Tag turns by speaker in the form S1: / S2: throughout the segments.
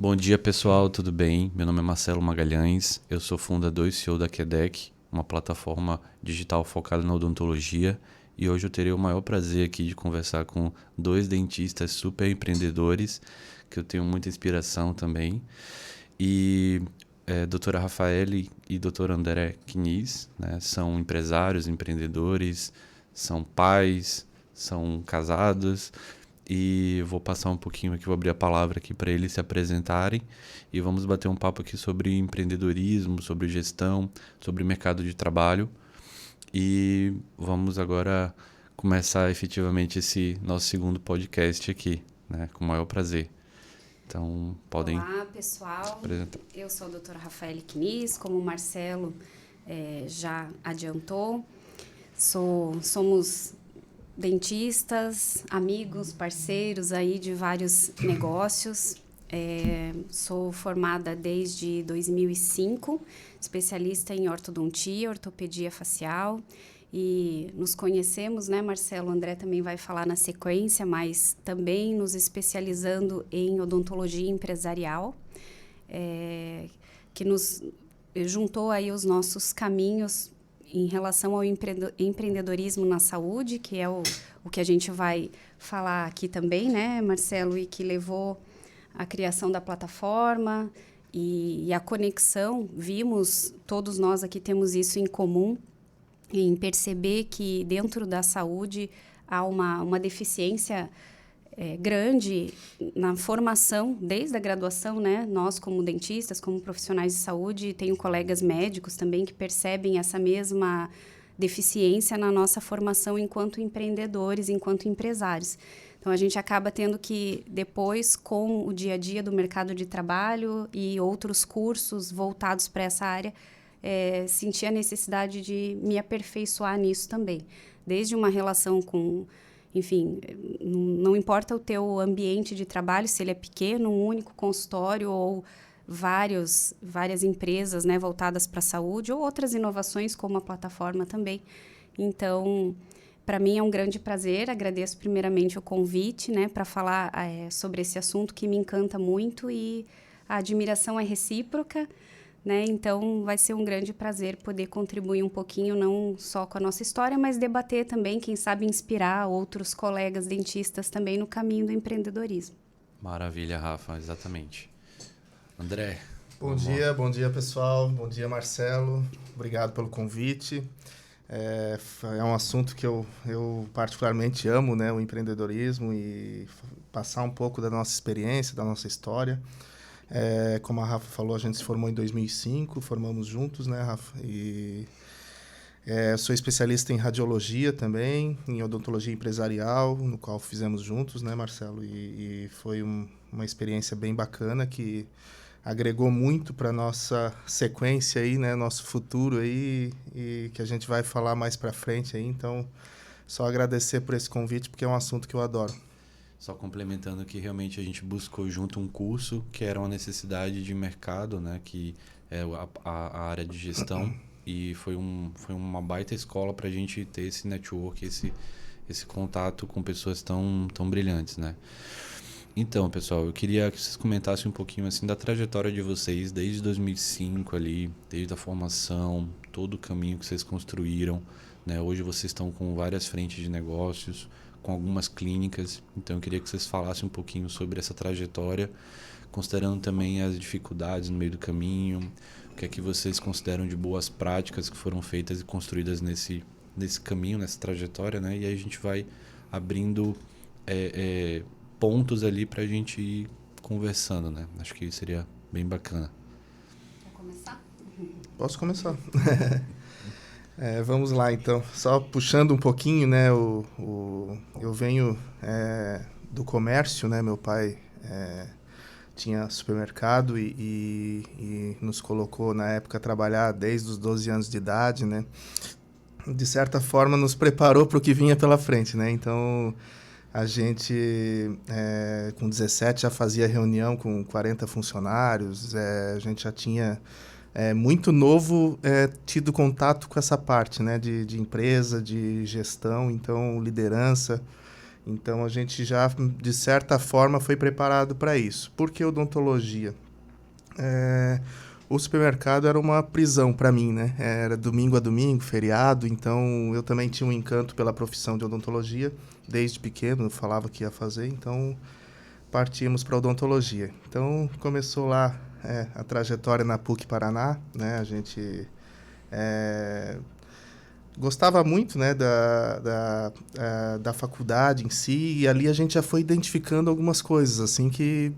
S1: Bom dia, pessoal, tudo bem? Meu nome é Marcelo Magalhães, eu sou fundador e CEO da QEDEC, uma plataforma digital focada na odontologia, e hoje eu terei o maior prazer aqui de conversar com dois dentistas super empreendedores, que eu tenho muita inspiração também, e doutora Rafaele e doutor André Quiniz, né, são empresários, empreendedores, são pais, são casados, e vou passar um pouquinho aqui, vou abrir a palavra aqui para eles se apresentarem e vamos bater um papo aqui sobre empreendedorismo, sobre gestão, sobre mercado de trabalho e vamos agora começar efetivamente esse nosso segundo podcast aqui, né, com o maior prazer. Então, podem
S2: Olá,
S1: se
S2: pessoal.
S1: apresentar.
S2: Eu sou a doutora Rafaele Quiniz, como o Marcelo já adiantou. Somos dentistas, amigos, parceiros aí de vários negócios. Sou formada desde 2005, especialista em ortodontia, ortopedia facial. E nos conhecemos, né, Marcelo? O André também vai falar na sequência, mas também nos especializando em odontologia empresarial, que nos juntou aí os nossos caminhos em relação ao empreendedorismo na saúde, que é o que a gente vai falar aqui também, né, Marcelo, e que levou à criação da plataforma e a conexão. Vimos, todos nós aqui temos isso em comum, em perceber que dentro da saúde há uma deficiência grande na formação, desde a graduação, né? Nós, como dentistas, como profissionais de saúde, tenho colegas médicos também que percebem essa mesma deficiência na nossa formação enquanto empreendedores, enquanto empresários. Então, a gente acaba tendo que, depois, com o dia a dia do mercado de trabalho e outros cursos voltados para essa área, sentir a necessidade de me aperfeiçoar nisso também. Desde uma relação com... Enfim, não importa o teu ambiente de trabalho, se ele é pequeno, um único consultório ou várias empresas, né, voltadas para a saúde ou outras inovações como a plataforma também. Então, para mim é um grande prazer, agradeço primeiramente o convite, né, para falar sobre esse assunto que me encanta muito e a admiração é recíproca, né? Então, vai ser um grande prazer poder contribuir um pouquinho, não só com a nossa história, mas debater também, quem sabe inspirar outros colegas dentistas também no caminho do empreendedorismo.
S1: Maravilha, Rafa, exatamente. André,
S3: Bom dia pessoal, bom dia Marcelo, obrigado pelo convite. É um assunto que eu particularmente amo, né, o empreendedorismo e passar um pouco da nossa experiência, da nossa história. Como a Rafa falou, a gente se formou em 2005, formamos juntos, né, Rafa? Sou especialista em radiologia também, em odontologia empresarial, no qual fizemos juntos, né, Marcelo? E foi uma experiência bem bacana que agregou muito para nossa sequência aí, né, nosso futuro aí, e que a gente vai falar mais para frente aí. Então, só agradecer por esse convite, porque é um assunto que eu adoro.
S1: só complementando que realmente a gente buscou junto um curso que era uma necessidade de mercado, né, que é a área de gestão, e foi uma baita escola para a gente ter esse network, esse contato com pessoas tão brilhantes, né? Então, pessoal, eu queria que vocês comentassem um pouquinho assim da trajetória de vocês desde 2005 ali, desde a formação, todo o caminho que vocês construíram, né? Hoje vocês estão com várias frentes de negócios, com algumas clínicas, então eu queria que vocês falassem um pouquinho sobre essa trajetória, considerando também as dificuldades no meio do caminho, o que é que vocês consideram de boas práticas que foram feitas e construídas nesse caminho, nessa trajetória, né? E aí a gente vai abrindo pontos ali pra gente ir conversando, né? Acho que seria bem bacana.
S2: Quer começar?
S3: Posso começar? Vamos lá, então. Só puxando um pouquinho, né? Eu venho do comércio, né? Meu pai tinha supermercado e nos colocou, na época, a trabalhar desde os 12 anos de idade, né? De certa forma, nos preparou para o que vinha pela frente, né? Então, a gente, com 17, já fazia reunião com 40 funcionários, a gente já tinha... muito novo tido contato com essa parte, né, de empresa, de gestão, então liderança. Então, a gente já, de certa forma, foi preparado para isso. Por que odontologia? O supermercado era uma prisão para mim, né? Era domingo a domingo, feriado, então eu também tinha um encanto pela profissão de odontologia. Desde pequeno eu falava que ia fazer, então partimos para odontologia. Então, começou lá a trajetória na PUC Paraná, né? A gente gostava muito, né, da faculdade em si, e ali a gente já foi identificando algumas coisas, assim, que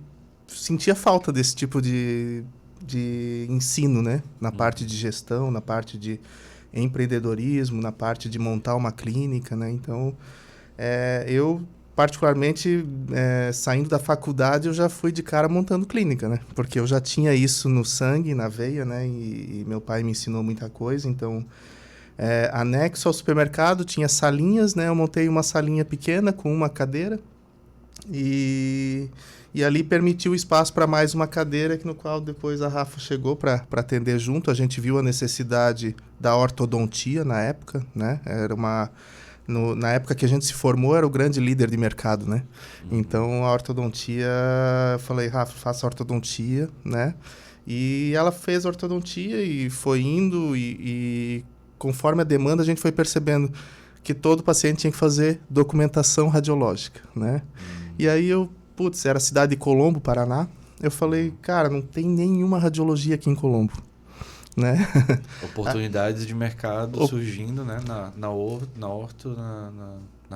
S3: sentia falta desse tipo de ensino, né, na parte de gestão, na parte de empreendedorismo, na parte de montar uma clínica, né, então, eu, particularmente, saindo da faculdade, eu já fui de cara montando clínica, né, porque eu já tinha isso no sangue, na veia, né, e meu pai me ensinou muita coisa, então... anexo ao supermercado, tinha salinhas, né? Eu montei uma salinha pequena com uma cadeira e ali permitiu espaço para mais uma cadeira, no qual depois a Rafa chegou para atender junto. A gente viu a necessidade da ortodontia na época, né? Na época que a gente se formou, era o grande líder de mercado, né? Então, a ortodontia, eu falei, Rafa, faça ortodontia, né? E ela fez ortodontia e foi indo e conforme a demanda, a gente foi percebendo que todo paciente tinha que fazer documentação radiológica, né? E aí era a cidade de Colombo, Paraná. Eu falei, cara, não tem nenhuma radiologia aqui em Colombo, né?
S1: Oportunidades de mercado surgindo, né? Na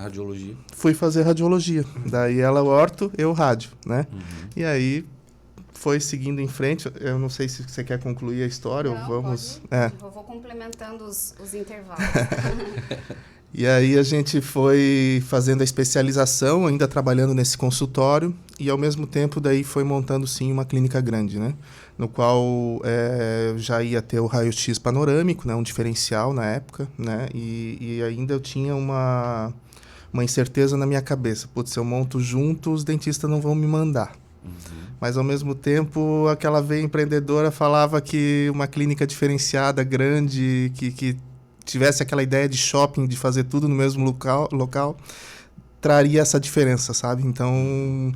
S1: radiologia.
S3: Fui fazer radiologia. Daí ela orto, eu rádio, né? E aí... foi seguindo em frente. Eu não sei se você quer concluir a história ou vamos...
S2: Eu vou complementando os intervalos.
S3: E aí a gente foi fazendo a especialização, ainda trabalhando nesse consultório, e ao mesmo tempo daí foi montando sim uma clínica grande, né? No qual já ia ter o raio-x panorâmico, né? Um diferencial na época, né? E ainda eu tinha uma incerteza na minha cabeça. Putz, se eu monto junto, os dentistas não vão me mandar. Mas, ao mesmo tempo, aquela veia empreendedora falava que uma clínica diferenciada, grande, que tivesse aquela ideia de shopping, de fazer tudo no mesmo local, traria essa diferença, sabe? Então,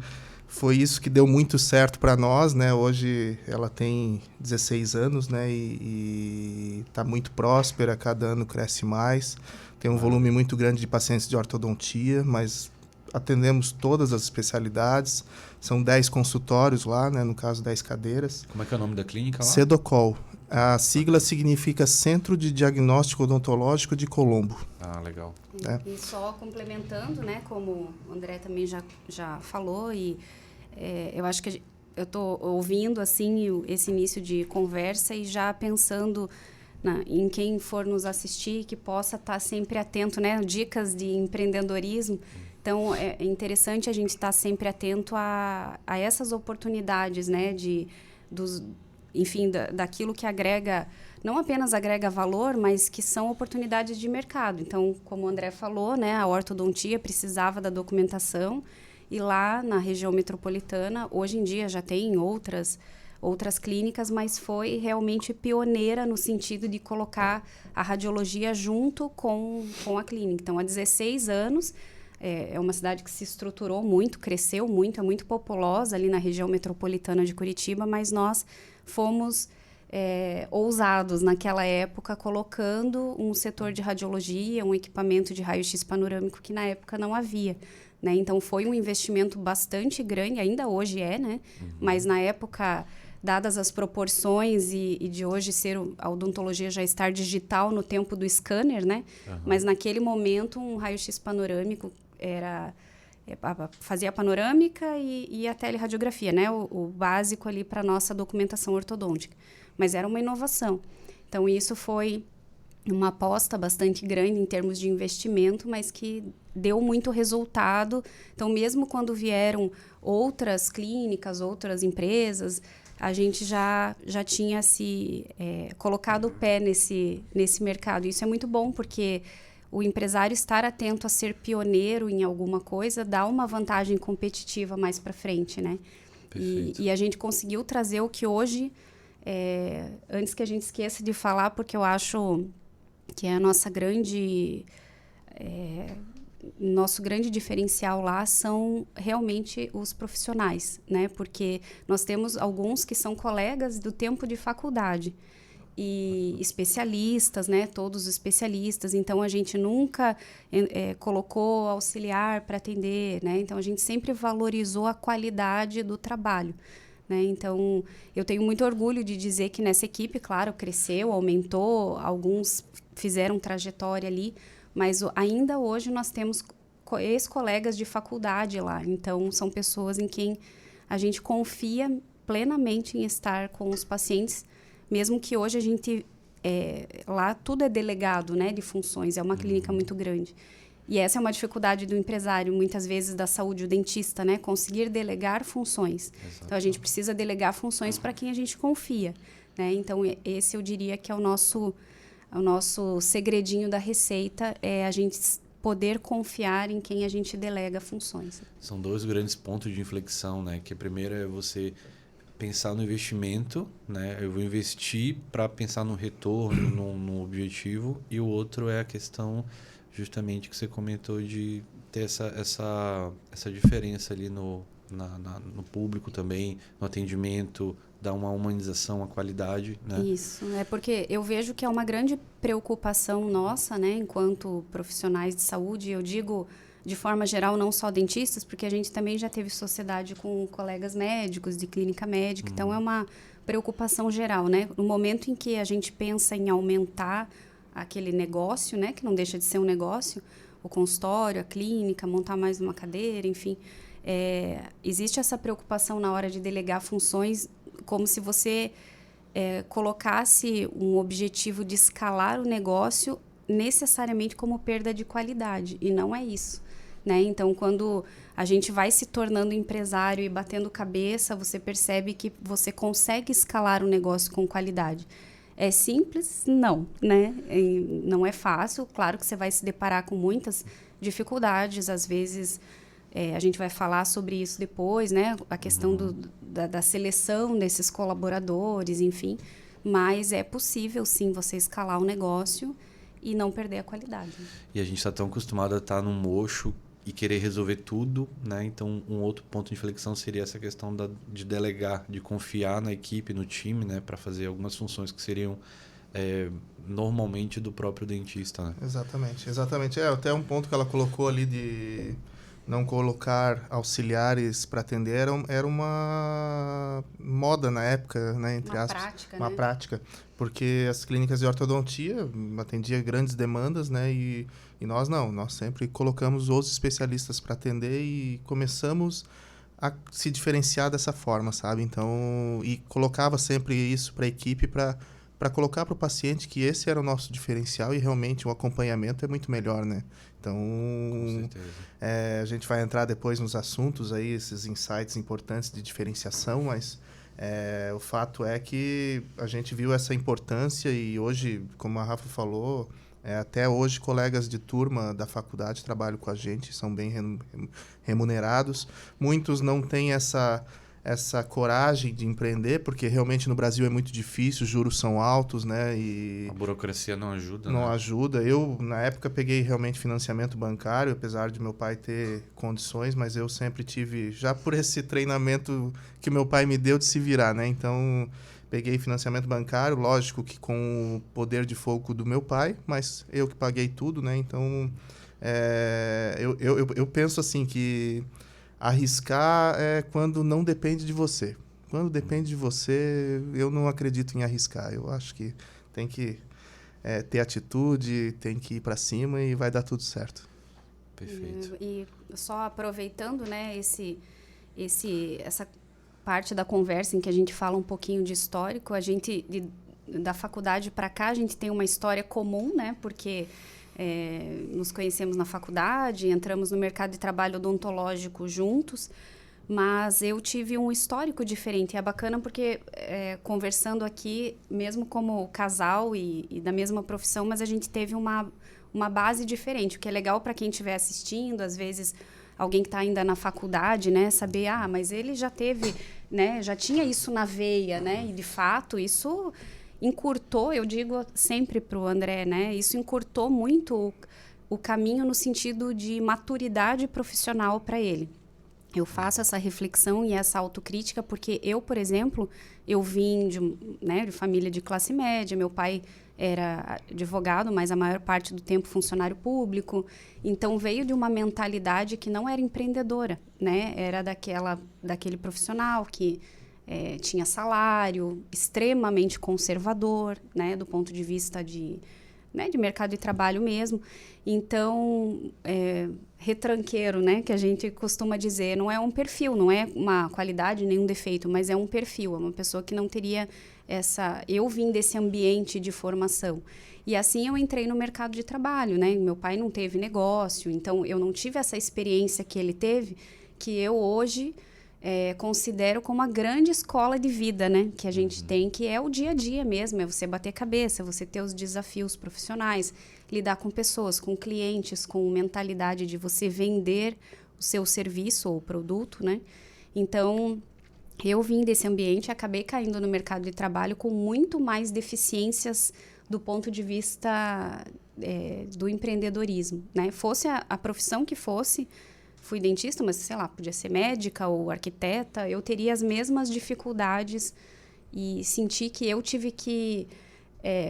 S3: foi isso que deu muito certo para nós, né? Hoje ela tem 16 anos, né? E está muito próspera, cada ano cresce mais. Tem um volume muito grande de pacientes de ortodontia, mas atendemos todas as especialidades. São 10 consultórios lá, né? No caso, 10 cadeiras.
S1: Como é que é o nome da clínica lá?
S3: Cedocol. A sigla significa Centro de Diagnóstico Odontológico de Colombo.
S1: Ah, legal.
S2: E só complementando, né? Como o André também já falou, e eu acho que eu estou ouvindo, assim, esse início de conversa e já pensando em quem for nos assistir, que possa estar sempre atento, né? Dicas de empreendedorismo. Então, é interessante a gente estar sempre atento a essas oportunidades, né? Daquilo que agrega, não apenas agrega valor, mas que são oportunidades de mercado. Então, como o André falou, né? A ortodontia precisava da documentação e lá na região metropolitana, hoje em dia já tem outras clínicas, mas foi realmente pioneira no sentido de colocar a radiologia junto com a clínica. Então, há 16 anos... É uma cidade que se estruturou muito, cresceu muito, é muito populosa ali na região metropolitana de Curitiba, mas nós fomos ousados naquela época, colocando um setor de radiologia, um equipamento de raio-x panorâmico que na época não havia, né? Então, foi um investimento bastante grande, ainda hoje né? Mas na época, dadas as proporções e de hoje a odontologia já estar digital no tempo do scanner, né? Mas naquele momento, um raio-x panorâmico fazia a panorâmica e a teleradiografia, né? O básico ali para a nossa documentação ortodôntica. Mas era uma inovação. Então, isso foi uma aposta bastante grande em termos de investimento, mas que deu muito resultado. Então, mesmo quando vieram outras clínicas, outras empresas, a gente já tinha colocado o pé nesse mercado. Isso é muito bom, porque o empresário estar atento a ser pioneiro em alguma coisa dá uma vantagem competitiva mais para frente, né? E a gente conseguiu trazer o que hoje, antes que a gente esqueça de falar, porque eu acho que é a nossa grande nosso grande diferencial lá são realmente os profissionais, né? Porque nós temos alguns que são colegas do tempo de faculdade e especialistas, né? Todos especialistas. Então, a gente nunca colocou auxiliar para atender, né? Então, a gente sempre valorizou a qualidade do trabalho, né? Então, eu tenho muito orgulho de dizer que nessa equipe, claro, cresceu, aumentou, alguns fizeram trajetória ali, mas ainda hoje nós temos ex-colegas de faculdade lá. Então, são pessoas em quem a gente confia plenamente em estar com os pacientes, mesmo que hoje a gente... lá tudo é delegado, né, de funções. É uma clínica muito grande. E essa é uma dificuldade do empresário, muitas vezes, da saúde, o dentista, né? Conseguir delegar funções. Exato. Então, a gente precisa delegar funções para quem a gente confia, né? Então, esse eu diria que é o nosso segredinho da receita, é a gente poder confiar em quem a gente delega funções.
S1: São 2 grandes pontos de inflexão, né? Que a primeira é você pensar no investimento, né? Eu vou investir para pensar no retorno, no objetivo, e o outro é a questão justamente que você comentou de ter essa diferença ali no público também, no atendimento, dar uma humanização, a qualidade, né?
S2: Isso, porque eu vejo que é uma grande preocupação nossa, né, enquanto profissionais de saúde. Eu digo de forma geral, não só dentistas, porque a gente também já teve sociedade com colegas médicos de clínica médica, então é uma preocupação geral, né? No momento em que a gente pensa em aumentar aquele negócio, né, que não deixa de ser um negócio, o consultório, a clínica, montar mais uma cadeira, enfim, existe essa preocupação na hora de delegar funções, como se você colocasse um objetivo de escalar o negócio necessariamente como perda de qualidade, e não é isso, né? Então, quando a gente vai se tornando empresário e batendo cabeça, você percebe que você consegue escalar o negócio com qualidade. É simples? Não, né? Não é fácil. Claro que você vai se deparar com muitas dificuldades. Às vezes, a gente vai falar sobre isso depois, né? A questão da seleção desses colaboradores, enfim. Mas é possível, sim, você escalar o negócio e não perder a qualidade.
S1: E a gente está tão acostumado a estar num mocho e querer resolver tudo, né? Então, um outro ponto de inflexão seria essa questão de delegar, de confiar na equipe, no time, né? Para fazer algumas funções que seriam normalmente do próprio dentista, né?
S3: Exatamente. Até um ponto que ela colocou ali de não colocar auxiliares para atender era uma moda na época, né? Entre aspas.
S2: Prática,
S3: uma
S2: né?
S3: prática. Porque as clínicas de ortodontia atendiam grandes demandas, né? E nós não. Nós sempre colocamos os especialistas para atender e começamos a se diferenciar dessa forma, sabe? Então, e colocava sempre isso para a equipe para colocar para o paciente que esse era o nosso diferencial e realmente o acompanhamento é muito melhor, né? Então,
S1: com certeza.
S3: A gente vai entrar depois nos assuntos aí, esses insights importantes de diferenciação, mas o fato é que a gente viu essa importância e hoje, como a Rafa falou, até hoje colegas de turma da faculdade trabalham com a gente, são bem remunerados. Muitos não têm essa coragem de empreender, porque realmente no Brasil é muito difícil, os juros são altos, né? E
S1: a burocracia não ajuda,
S3: não
S1: né?
S3: ajuda. Eu, na época, peguei realmente financiamento bancário, apesar de meu pai ter condições, mas eu sempre tive, já por esse treinamento que meu pai me deu de se virar, né? Então, peguei financiamento bancário, lógico que com o poder de fogo do meu pai, mas eu que paguei tudo, né? Então, eu penso assim que arriscar é quando não depende de você. Quando depende de você, eu não acredito em arriscar. Eu acho que tem que ter atitude, tem que ir para cima e vai dar tudo certo.
S1: Perfeito.
S2: E só aproveitando, né, essa parte da conversa em que a gente fala um pouquinho de histórico, a gente, da faculdade para cá, a gente tem uma história comum, né, porque nos conhecemos na faculdade, entramos no mercado de trabalho odontológico juntos, mas eu tive um histórico diferente. É bacana porque, conversando aqui, mesmo como casal e da mesma profissão, mas a gente teve uma base diferente, o que é legal para quem estiver assistindo, às vezes alguém que está ainda na faculdade, né, saber, mas ele já teve, né, já tinha isso na veia, né, e de fato isso encurtou, eu digo sempre para o André, né, isso encurtou muito o caminho no sentido de maturidade profissional para ele. Eu faço essa reflexão e essa autocrítica porque eu, por exemplo, eu vim de família de classe média, meu pai era advogado, mas a maior parte do tempo funcionário público. Então, veio de uma mentalidade que não era empreendedora, né? Era daquele profissional que tinha salário, extremamente conservador, né? Do ponto de vista de mercado de trabalho mesmo. Então, retranqueiro, né? Que a gente costuma dizer, não é um perfil, não é uma qualidade, nem um defeito, mas é um perfil, é uma pessoa que não teria eu vim desse ambiente de formação. E assim eu entrei no mercado de trabalho, né? Meu pai não teve negócio, então eu não tive essa experiência que ele teve, que eu hoje considero como uma grande escola de vida, né? Que a gente tem, que é o dia a dia mesmo, é você bater cabeça, você ter os desafios profissionais, lidar com pessoas, com clientes, com mentalidade de você vender o seu serviço ou produto, né? Então, eu vim desse ambiente e acabei caindo no mercado de trabalho com muito mais deficiências do ponto de vista do empreendedorismo, né? Fosse a profissão que fosse, fui dentista, mas, sei lá, podia ser médica ou arquiteta, eu teria as mesmas dificuldades e senti que eu tive que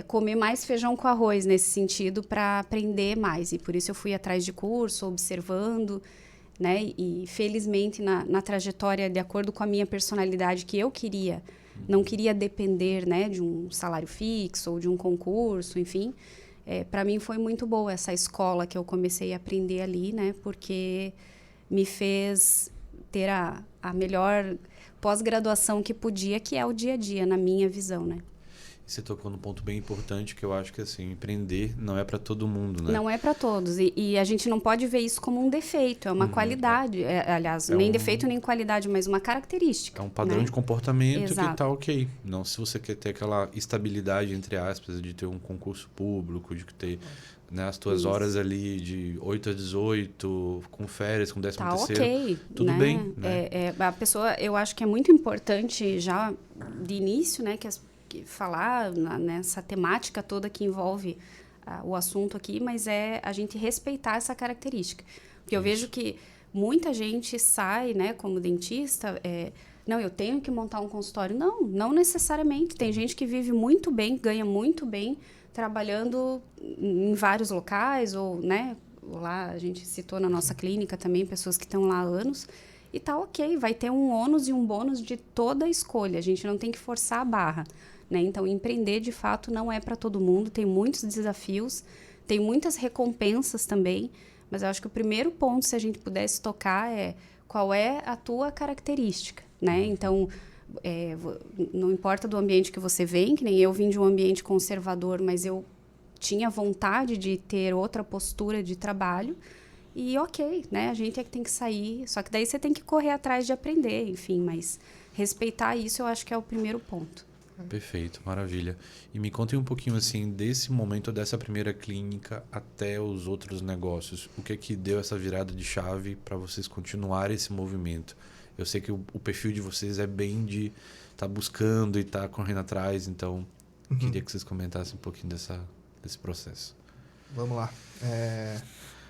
S2: comer mais feijão com arroz nesse sentido para aprender mais. E por isso eu fui atrás de curso, observando, né? E felizmente na trajetória, de acordo com a minha personalidade que eu queria, não queria depender, né, de um salário fixo ou de um concurso, enfim. Para mim foi muito boa essa escola que eu comecei a aprender ali, né? Porque me fez ter a melhor pós-graduação que podia, que é o dia a dia, na minha visão, né?
S1: Você tocou num ponto bem importante que eu acho que, assim, empreender não é para todo mundo, né?
S2: Não é para todos. E a gente não pode ver isso como um defeito, é uma qualidade. Aliás, nem defeito nem qualidade, mas uma característica.
S1: É um padrão, né, de comportamento.
S2: Exato.
S1: Que tá ok. Não, se você quer ter aquela estabilidade, entre aspas, de ter um concurso público, de ter, né, as tuas horas ali de 8 a 18, com férias, com 13º.
S2: Tá ok.
S1: Tudo
S2: né?
S1: bem. Né?
S2: A pessoa, eu acho que é muito importante já de início, né, que falar nessa temática toda que envolve o assunto aqui, mas a gente respeitar essa característica. Porque eu vejo que muita gente sai, né, como dentista, não, eu tenho que montar um consultório. Não necessariamente. Tem gente que vive muito bem, ganha muito bem, trabalhando em vários locais, ou, né, lá a gente citou na nossa clínica também, pessoas que estão lá há anos, e tá ok, vai ter um ônus e um bônus de toda a escolha, a gente não tem que forçar a barra. Né? Então, empreender, de fato, não é para todo mundo. Tem muitos desafios, tem muitas recompensas também. Mas eu acho que o primeiro ponto, se a gente pudesse tocar, qual é a tua característica. Né? Então, não importa do ambiente que você vem, que nem eu vim de um ambiente conservador, mas eu tinha vontade de ter outra postura de trabalho. E ok, né? A gente é que tem que sair. Só que daí você tem que correr atrás de aprender, enfim. Mas respeitar isso, eu acho que é o primeiro ponto.
S1: Perfeito, maravilha. E me contem um pouquinho, assim, desse momento, dessa primeira clínica até os outros negócios. O que é que deu essa virada de chave para vocês continuarem esse movimento? Eu sei que o perfil de vocês é bem de estar buscando e estar correndo atrás, então queria que vocês comentassem um pouquinho desse processo.
S3: Vamos lá.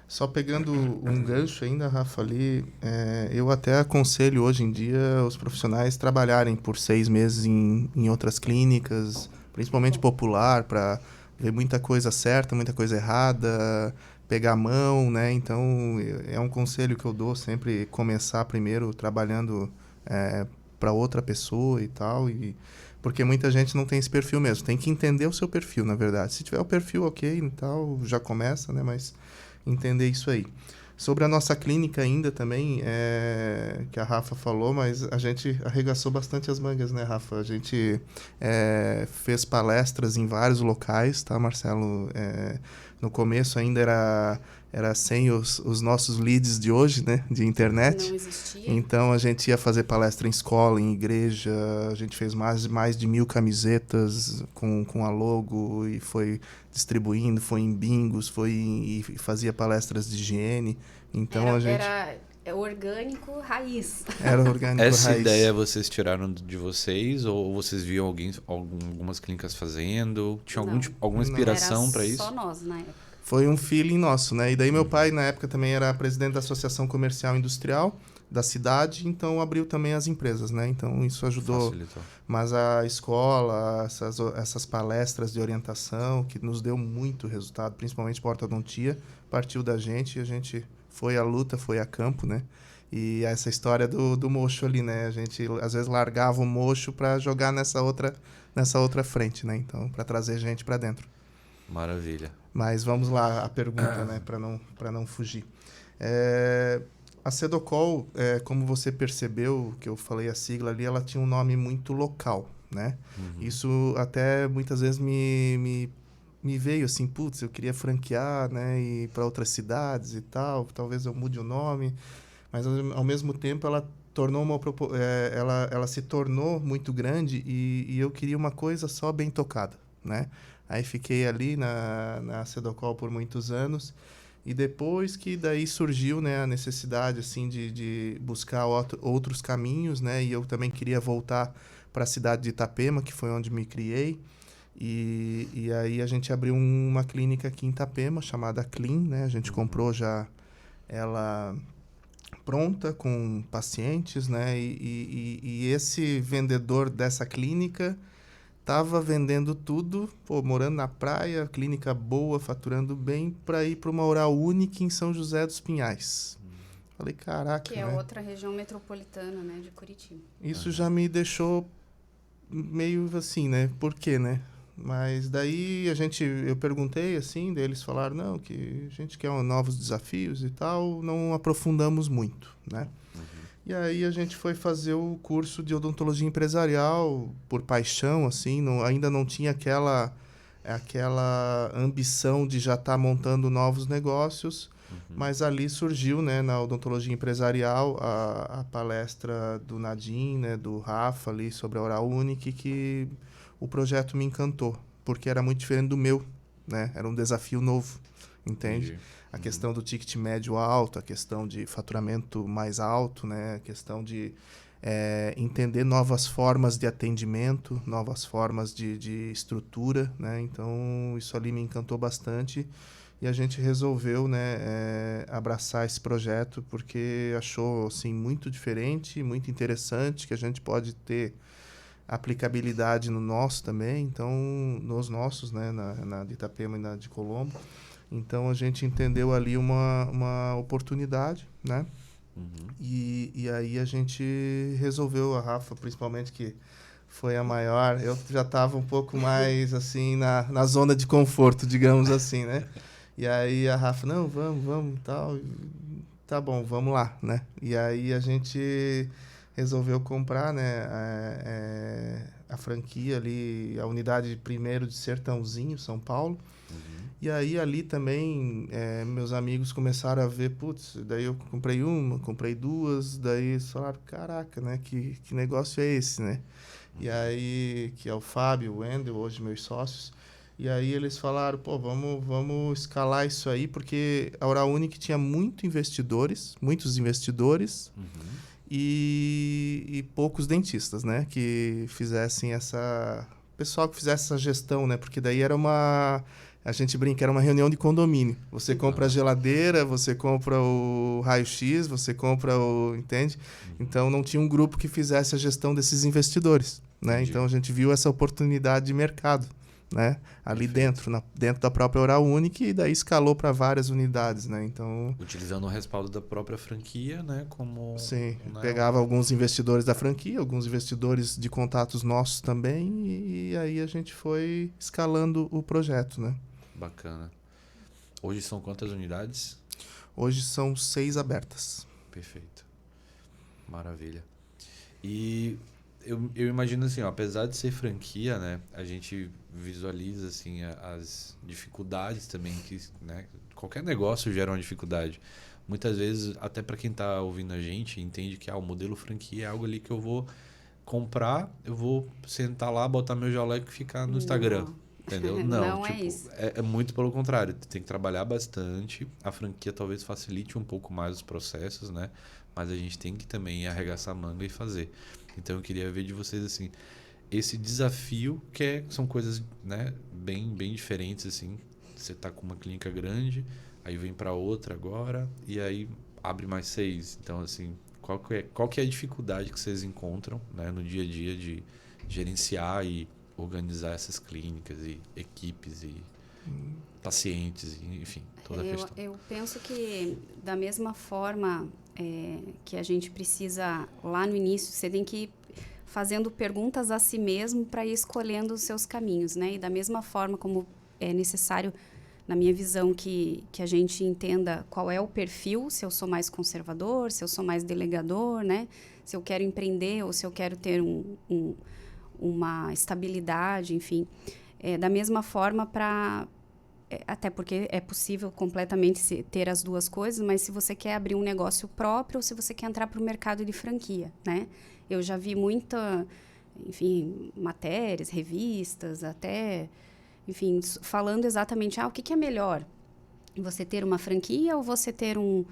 S3: Só pegando um gancho ainda, Rafa, ali, eu até aconselho hoje em dia os profissionais trabalharem por 6 meses em outras clínicas, principalmente popular, para ver muita coisa certa, muita coisa errada, pegar a mão, né? Então, é um conselho que eu dou sempre, começar primeiro trabalhando para outra pessoa e tal, porque muita gente não tem esse perfil mesmo. Tem que entender o seu perfil, na verdade. Se tiver o perfil ok e tal, já começa, né? Mas entender isso aí. Sobre a nossa clínica ainda também, que a Rafa falou, mas a gente arregaçou bastante as mangas, né, Rafa? A gente fez palestras em vários locais, tá, Marcelo? No começo ainda era sem os nossos leads de hoje, né, de internet.
S2: Não existia.
S3: Então, a gente ia fazer palestra em escola, em igreja, a gente fez mais de 1000 camisetas com a logo e foi distribuindo, foi em bingos, e fazia palestras de higiene. Então, a gente...
S2: Era orgânico raiz.
S3: Era orgânico
S1: Essa
S3: raiz.
S1: ideia vocês tiraram de vocês ou vocês viam algumas clínicas fazendo? Tinha alguma inspiração para isso?
S2: Só nós, na época.
S3: Foi um feeling nosso, né? E daí meu pai, na época, também era presidente da Associação Comercial e Industrial da cidade, então abriu também as empresas, né? Então isso ajudou.
S1: Facilitou.
S3: Mas a escola, essas palestras de orientação, que nos deu muito resultado, principalmente para a ortodontia, partiu da gente e a gente foi à luta, foi a campo, né? E essa história do mocho ali, né? A gente, às vezes, largava o mocho para jogar nessa outra frente, né? Então, para trazer gente para dentro.
S1: Maravilha.
S3: Mas vamos lá, a pergunta, né? Para não fugir. A Cedocol, como você percebeu, que eu falei a sigla ali, ela tinha um nome muito local, né? Isso até muitas vezes me veio assim, putz, eu queria franquear, né? E ir para outras cidades e tal, talvez eu mude o nome. Mas, ao mesmo tempo, ela tornou ela se tornou muito grande e eu queria uma coisa só bem tocada, né? Aí fiquei ali na Cedocol por muitos anos e depois que daí surgiu, né, a necessidade assim de buscar outros caminhos, né? E eu também queria voltar para a cidade de Itapema, que foi onde me criei. E aí a gente abriu uma clínica aqui em Itapema chamada Clean, né? A gente comprou já ela pronta com pacientes, né? E esse vendedor dessa clínica estava vendendo tudo, morando na praia, clínica boa, faturando bem, para ir para uma Oral Unique em São José dos Pinhais. Falei, caraca,
S2: que é
S3: né?
S2: outra região metropolitana, né, de Curitiba.
S3: Isso já me deixou meio assim, né? Por quê, né? Mas daí eu perguntei assim, daí eles falaram, não, que a gente quer novos desafios e tal, não aprofundamos muito, né? E aí a gente foi fazer o curso de odontologia empresarial por paixão, assim, ainda não tinha aquela ambição de já estar montando novos negócios, mas ali surgiu, né, na odontologia empresarial, a palestra do Nadim, né, do Rafa ali sobre a Oral Unique, que o projeto me encantou, porque era muito diferente do meu, né? Era um desafio novo, entende?
S1: Entendi.
S3: A questão do ticket médio alto, a questão de faturamento mais alto, né? A questão de entender novas formas de atendimento, novas formas de estrutura, né? Então, isso ali me encantou bastante e a gente resolveu, né, abraçar esse projeto porque achou assim, muito diferente, muito interessante, que a gente pode ter aplicabilidade no nosso também, então, nos nossos, né, na de Itapema e na de Colombo. Então, a gente entendeu ali uma oportunidade, né? E aí a gente resolveu, a Rafa, principalmente, que foi a maior. Eu já estava um pouco mais, assim, na zona de conforto, digamos assim, né? E aí a Rafa, não, vamos e tal. Tá bom, vamos lá, né? E aí a gente resolveu comprar, né, a franquia ali, a unidade primeiro de Sertãozinho, São Paulo. E aí ali também meus amigos começaram a ver, putz, daí eu comprei uma, comprei duas, daí eles falaram, caraca, né, que negócio é esse, né? E aí, que é o Fábio, o Wendel, hoje meus sócios, e aí eles falaram, pô, vamos escalar isso aí, porque a Oral Unique tinha muitos investidores, e poucos dentistas, né, que fizessem pessoal que fizesse essa gestão, né, porque daí a gente brinca, era uma reunião de condomínio. Você compra a geladeira, você compra o raio-x, você compra entende? Então, não tinha um grupo que fizesse a gestão desses investidores, né? Então, a gente viu essa oportunidade de mercado, né? Ali dentro da própria Oral Unique, e daí escalou para várias unidades, né? Então,
S1: utilizando o respaldo da própria franquia, né?
S3: Sim,
S1: né,
S3: pegava alguns investidores da franquia, alguns investidores de contatos nossos também, e aí a gente foi escalando o projeto, né?
S1: Bacana. Hoje são quantas unidades?
S3: Hoje são 6 abertas.
S1: Perfeito. Maravilha. E eu imagino assim, ó, apesar de ser franquia, né, a gente visualiza assim as dificuldades também que, né, qualquer negócio gera uma dificuldade. Muitas vezes, até para quem está ouvindo a gente, entende que o modelo franquia é algo ali que eu vou comprar, eu vou sentar lá, botar meu jaleco e ficar no Instagram. Entendeu?
S2: Não é isso.
S1: É muito pelo contrário. Tem que trabalhar bastante. A franquia talvez facilite um pouco mais os processos, né? Mas a gente tem que também arregaçar a manga e fazer. Então eu queria ver de vocês assim, esse desafio são coisas, né, bem diferentes assim. você está com uma clínica grande, aí vem para outra agora, e aí abre mais 6. Então, assim, qual que é a dificuldade que vocês encontram, né, no dia a dia de gerenciar e organizar essas clínicas e equipes e pacientes, enfim, toda a questão?
S2: Eu penso que, da mesma forma que a gente precisa, lá no início, você tem que ir fazendo perguntas a si mesmo para ir escolhendo os seus caminhos, né? E da mesma forma como é necessário, na minha visão, que a gente entenda qual é o perfil, se eu sou mais conservador, se eu sou mais delegador, né? Se eu quero empreender ou se eu quero ter uma estabilidade, enfim. Da mesma forma até porque é possível completamente ter as duas coisas, mas se você quer abrir um negócio próprio ou se você quer entrar para o mercado de franquia, né? Eu já vi enfim, matérias, revistas, até, enfim, falando exatamente, o que é melhor? Você ter uma franquia ou você ter um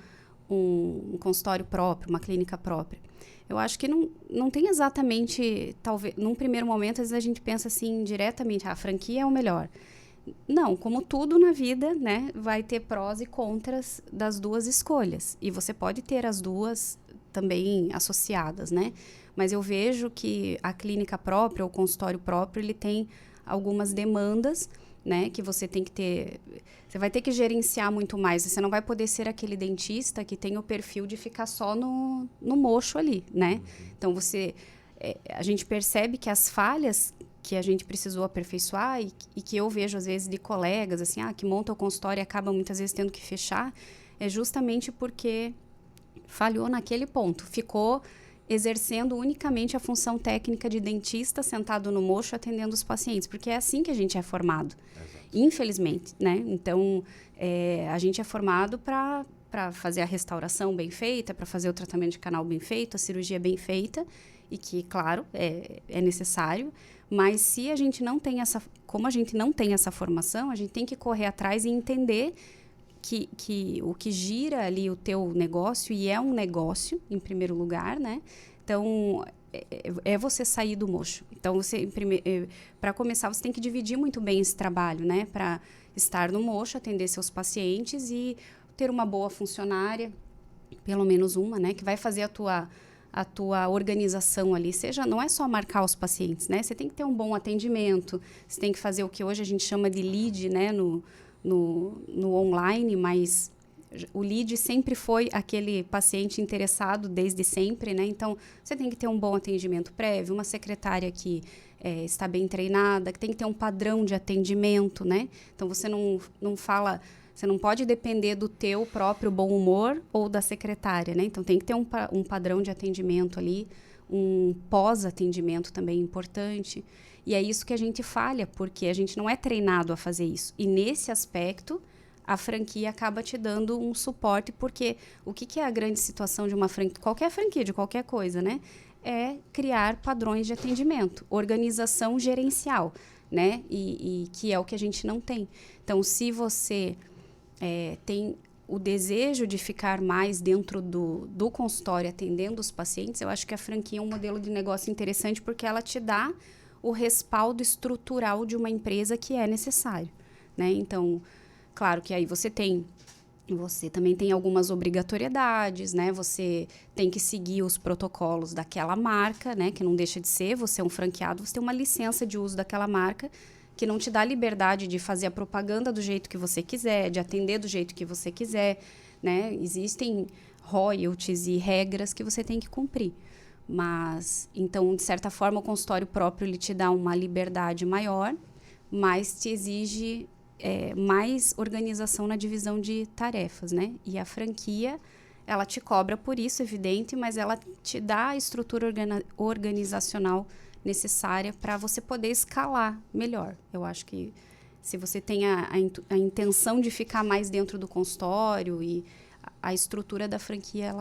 S2: consultório próprio, uma clínica própria? Eu acho que não tem exatamente, talvez, num primeiro momento, às vezes a gente pensa assim, diretamente, a franquia é o melhor. Não, como tudo na vida, né, vai ter prós e contras das duas escolhas. E você pode ter as duas também associadas, né? Mas eu vejo que a clínica própria, o consultório próprio, ele tem algumas demandas, né, que você tem que ter... Você vai ter que gerenciar muito mais. Você não vai poder ser aquele dentista que tem o perfil de ficar só no mocho ali, né? Então, a gente percebe que as falhas que a gente precisou aperfeiçoar e que eu vejo, às vezes, de colegas, assim, que montam o consultório e acabam, muitas vezes, tendo que fechar, é justamente porque falhou naquele ponto. Ficou exercendo unicamente a função técnica de dentista sentado no mocho atendendo os pacientes, porque é assim que a gente é formado, infelizmente, né? Então, a gente é formado para fazer a restauração bem feita, para fazer o tratamento de canal bem feito, a cirurgia bem feita, e que, claro, é necessário, mas se a gente não tem como a gente não tem essa formação, a gente tem que correr atrás e entender que o que gira ali o teu negócio, e é um negócio, em primeiro lugar, né? Então, é você sair do mocho. Então, para começar, você tem que dividir muito bem esse trabalho, né? Para estar no mocho, atender seus pacientes e ter uma boa funcionária, pelo menos uma, né? Que vai fazer a tua organização ali, não é só marcar os pacientes, né? Você tem que ter um bom atendimento, você tem que fazer o que hoje a gente chama de lead, né? No online, mas o lead sempre foi aquele paciente interessado desde sempre, né? Então, você tem que ter um bom atendimento prévio, uma secretária que está bem treinada, que tem que ter um padrão de atendimento, né? Então, você não fala... Você não pode depender do teu próprio bom humor ou da secretária, né? Então, tem que ter um padrão de atendimento ali, um pós-atendimento também importante. E é isso que a gente falha, porque a gente não é treinado a fazer isso. E, nesse aspecto, a franquia acaba te dando um suporte, porque o que é a grande situação de uma franquia? Qualquer franquia, de qualquer coisa, né? É criar padrões de atendimento, organização gerencial, né? E que é o que a gente não tem. Então, se você... tem o desejo de ficar mais dentro do consultório atendendo os pacientes, eu acho que a franquia é um modelo de negócio interessante porque ela te dá o respaldo estrutural de uma empresa que é necessário, né? Então, claro que aí você também tem algumas obrigatoriedades, né? Você tem que seguir os protocolos daquela marca, né? Que não deixa de ser, você é um franqueado, você tem uma licença de uso daquela marca, que não te dá liberdade de fazer a propaganda do jeito que você quiser, de atender do jeito que você quiser, né? Existem royalties e regras que você tem que cumprir. Mas, então, de certa forma, o consultório próprio ele te dá uma liberdade maior, mas te exige mais organização na divisão de tarefas, né? E a franquia, ela te cobra por isso, evidente, mas ela te dá a estrutura organizacional necessária para você poder escalar melhor. Eu acho que se você tem a intenção de ficar mais dentro do consultório, e a estrutura da franquia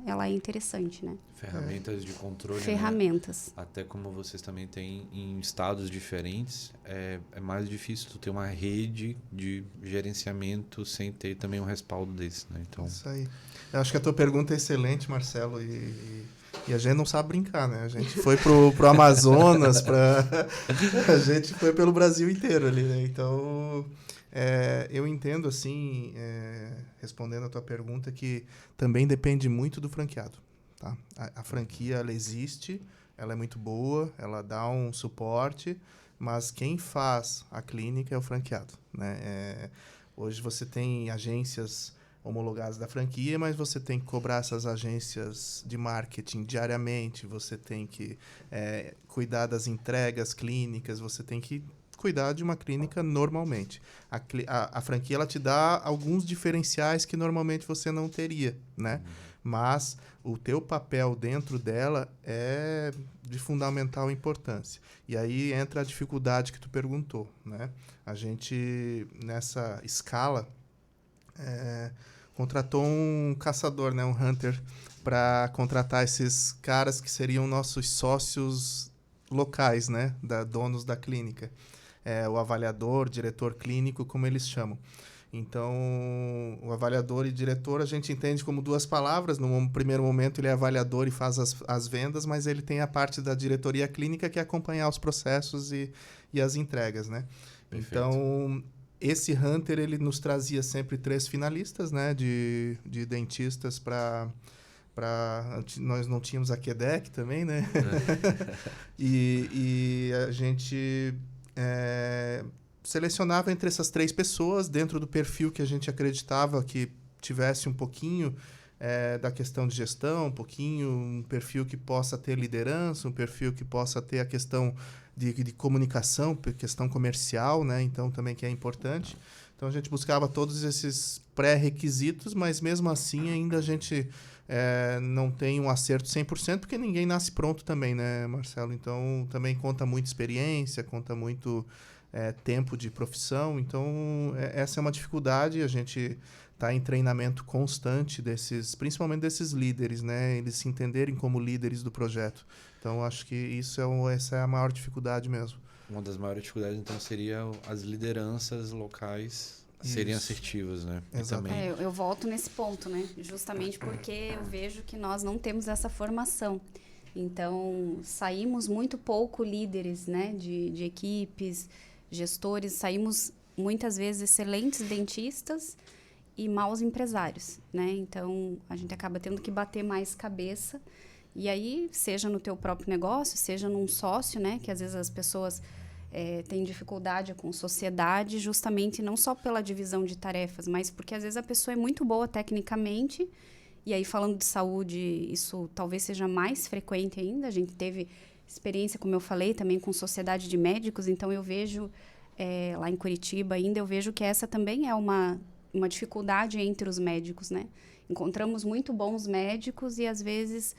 S2: ela é interessante, né?
S1: Ferramentas de controle.
S2: Ferramentas.
S1: Né? Até como vocês também têm em estados diferentes, é mais difícil tu ter uma rede de gerenciamento sem ter também um respaldo desse, né? Então... Isso
S3: aí. Eu acho que a tua pergunta é excelente, Marcelo, e a gente não sabe brincar, né? A gente foi pro Amazonas, a gente foi pelo Brasil inteiro ali, né? Então, Eu entendo, assim, respondendo a tua pergunta, que também depende muito do franqueado. Tá? A franquia, ela existe, ela é muito boa, ela dá um suporte, mas quem faz a clínica é o franqueado, né? Hoje você tem agências homologadas da franquia, mas você tem que cobrar essas agências de marketing diariamente, você tem que cuidar das entregas clínicas, você tem que cuidar de uma clínica normalmente. A franquia, ela te dá alguns diferenciais que normalmente você não teria, né? Mas o teu papel dentro dela é de fundamental importância. E aí entra a dificuldade que tu perguntou, né? A gente, nessa escala, contratou um caçador, né? Um hunter, para contratar esses caras que seriam nossos sócios locais, né? Donos da clínica. O avaliador, diretor clínico, como eles chamam. Então, o avaliador e diretor a gente entende como duas palavras. No primeiro momento, ele é avaliador e faz as vendas, mas ele tem a parte da diretoria clínica que é acompanhar os processos e as entregas, né?
S1: Perfeito.
S3: Então, esse Hunter, ele nos trazia sempre 3 finalistas, né? De dentistas para... Nós não tínhamos a QDEC também, né? E a gente... selecionava entre essas 3 pessoas dentro do perfil que a gente acreditava que tivesse um pouquinho da questão de gestão, um perfil que possa ter liderança, um perfil que possa ter a questão de comunicação, questão comercial, né? Então também que é importante. Então a gente buscava todos esses pré-requisitos, mas mesmo assim ainda a gente não tem um acerto 100%, porque ninguém nasce pronto também, né, Marcelo? Então também conta muito experiência, conta muito tempo de profissão. Então essa é uma dificuldade. A gente está em treinamento constante principalmente desses líderes, né? Eles se entenderem como líderes do projeto. Então acho que essa é a maior dificuldade mesmo.
S1: Uma das maiores dificuldades, então, seria as lideranças locais serem assertivas, né?
S3: Exatamente.
S2: Eu volto nesse ponto, né? Justamente porque eu vejo que nós não temos essa formação. Então, saímos muito pouco líderes, né? De equipes, gestores. Saímos, muitas vezes, excelentes dentistas e maus empresários, né? Então, a gente acaba tendo que bater mais cabeça. E aí, seja no teu próprio negócio, seja num sócio, né? Que às vezes as pessoas têm dificuldade com sociedade, justamente não só pela divisão de tarefas, mas porque às vezes a pessoa é muito boa tecnicamente. E aí, falando de saúde, isso talvez seja mais frequente ainda. A gente teve experiência, como eu falei, também com sociedade de médicos. Então, eu vejo, lá em Curitiba ainda, eu vejo que essa também é uma dificuldade entre os médicos, né? Encontramos muito bons médicos e, às vezes,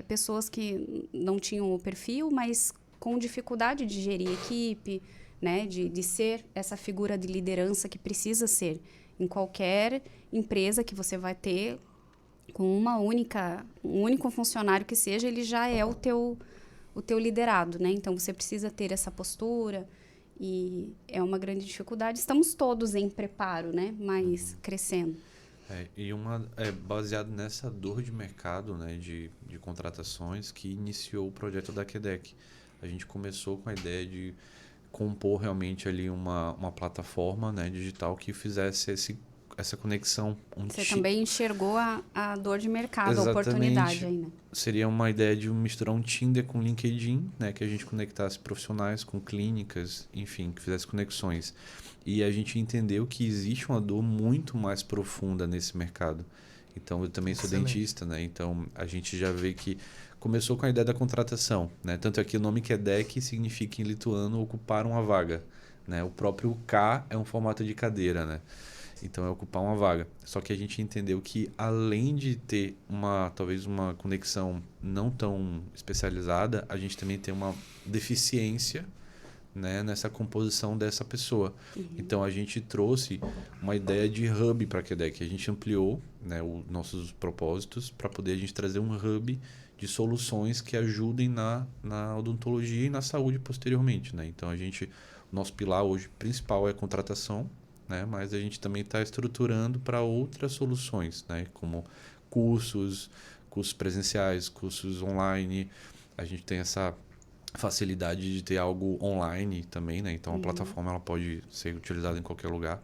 S2: pessoas que não tinham o perfil, mas com dificuldade de gerir equipe, né? De ser essa figura de liderança que precisa ser em qualquer empresa que você vai ter, com um único funcionário que seja, ele já é o teu liderado, né? Então, você precisa ter essa postura e é uma grande dificuldade. Estamos todos em preparo, né? Mas crescendo.
S1: Baseado nessa dor de mercado, né, de contratações, que iniciou o projeto da QDEC. A gente começou com a ideia de compor realmente ali uma plataforma, né, digital que fizesse essa conexão.
S2: Você também enxergou a dor de mercado,
S1: Exatamente.
S2: a oportunidade aí, né?
S1: Seria uma ideia de misturar um Tinder com LinkedIn, né, que a gente conectasse profissionais com clínicas, enfim, que fizesse conexões. E a gente entendeu que existe uma dor muito mais profunda nesse mercado. Então, eu também sou dentista, né? Então, a gente já vê que começou com a ideia da contratação, né? Tanto é que o nome QDEC significa, em lituano, ocupar uma vaga, né? O próprio K é um formato de cadeira, né? Então, é ocupar uma vaga. Só que a gente entendeu que, além de ter talvez uma conexão não tão especializada, a gente também tem uma deficiência, né, nessa composição dessa pessoa. Então, a gente trouxe uma ideia de hub para a QDEC. A gente ampliou, né, os nossos propósitos para poder a gente trazer um hub de soluções que ajudem na odontologia e na saúde posteriormente, né? Então, o nosso pilar hoje principal é a contratação, né? Mas a gente também está estruturando para outras soluções, né? Como cursos presenciais, cursos online. A gente tem essa facilidade de ter algo online também, né? Então a plataforma ela pode ser utilizada em qualquer lugar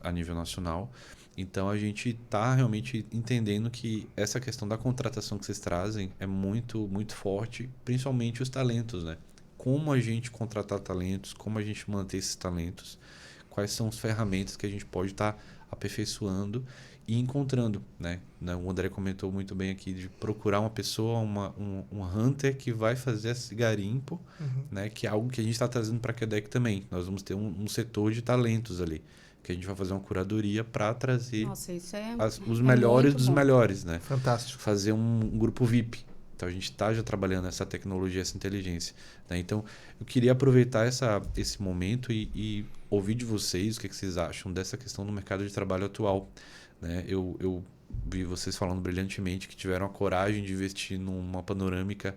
S1: a nível nacional. Então a gente está realmente entendendo que essa questão da contratação que vocês trazem é muito, muito forte, principalmente os talentos, né? Como a gente contratar talentos, como a gente manter esses talentos, quais são as ferramentas que a gente pode estar aperfeiçoando e encontrando, né? O André comentou muito bem aqui de procurar uma pessoa, um hunter que vai fazer esse garimpo, né? Que é algo que a gente está trazendo para a QDEC também. Nós vamos ter um setor de talentos ali, que a gente vai fazer uma curadoria para trazer
S2: Nossa, isso
S1: os melhores dos
S2: bom.
S1: melhores, né?
S3: Fantástico.
S1: Fazer um grupo VIP. Então a gente está já trabalhando essa tecnologia, essa inteligência, né? Então eu queria aproveitar esse momento e ouvir de vocês o que vocês acham dessa questão do mercado de trabalho atual, né? Eu vi vocês falando brilhantemente que tiveram a coragem de investir numa panorâmica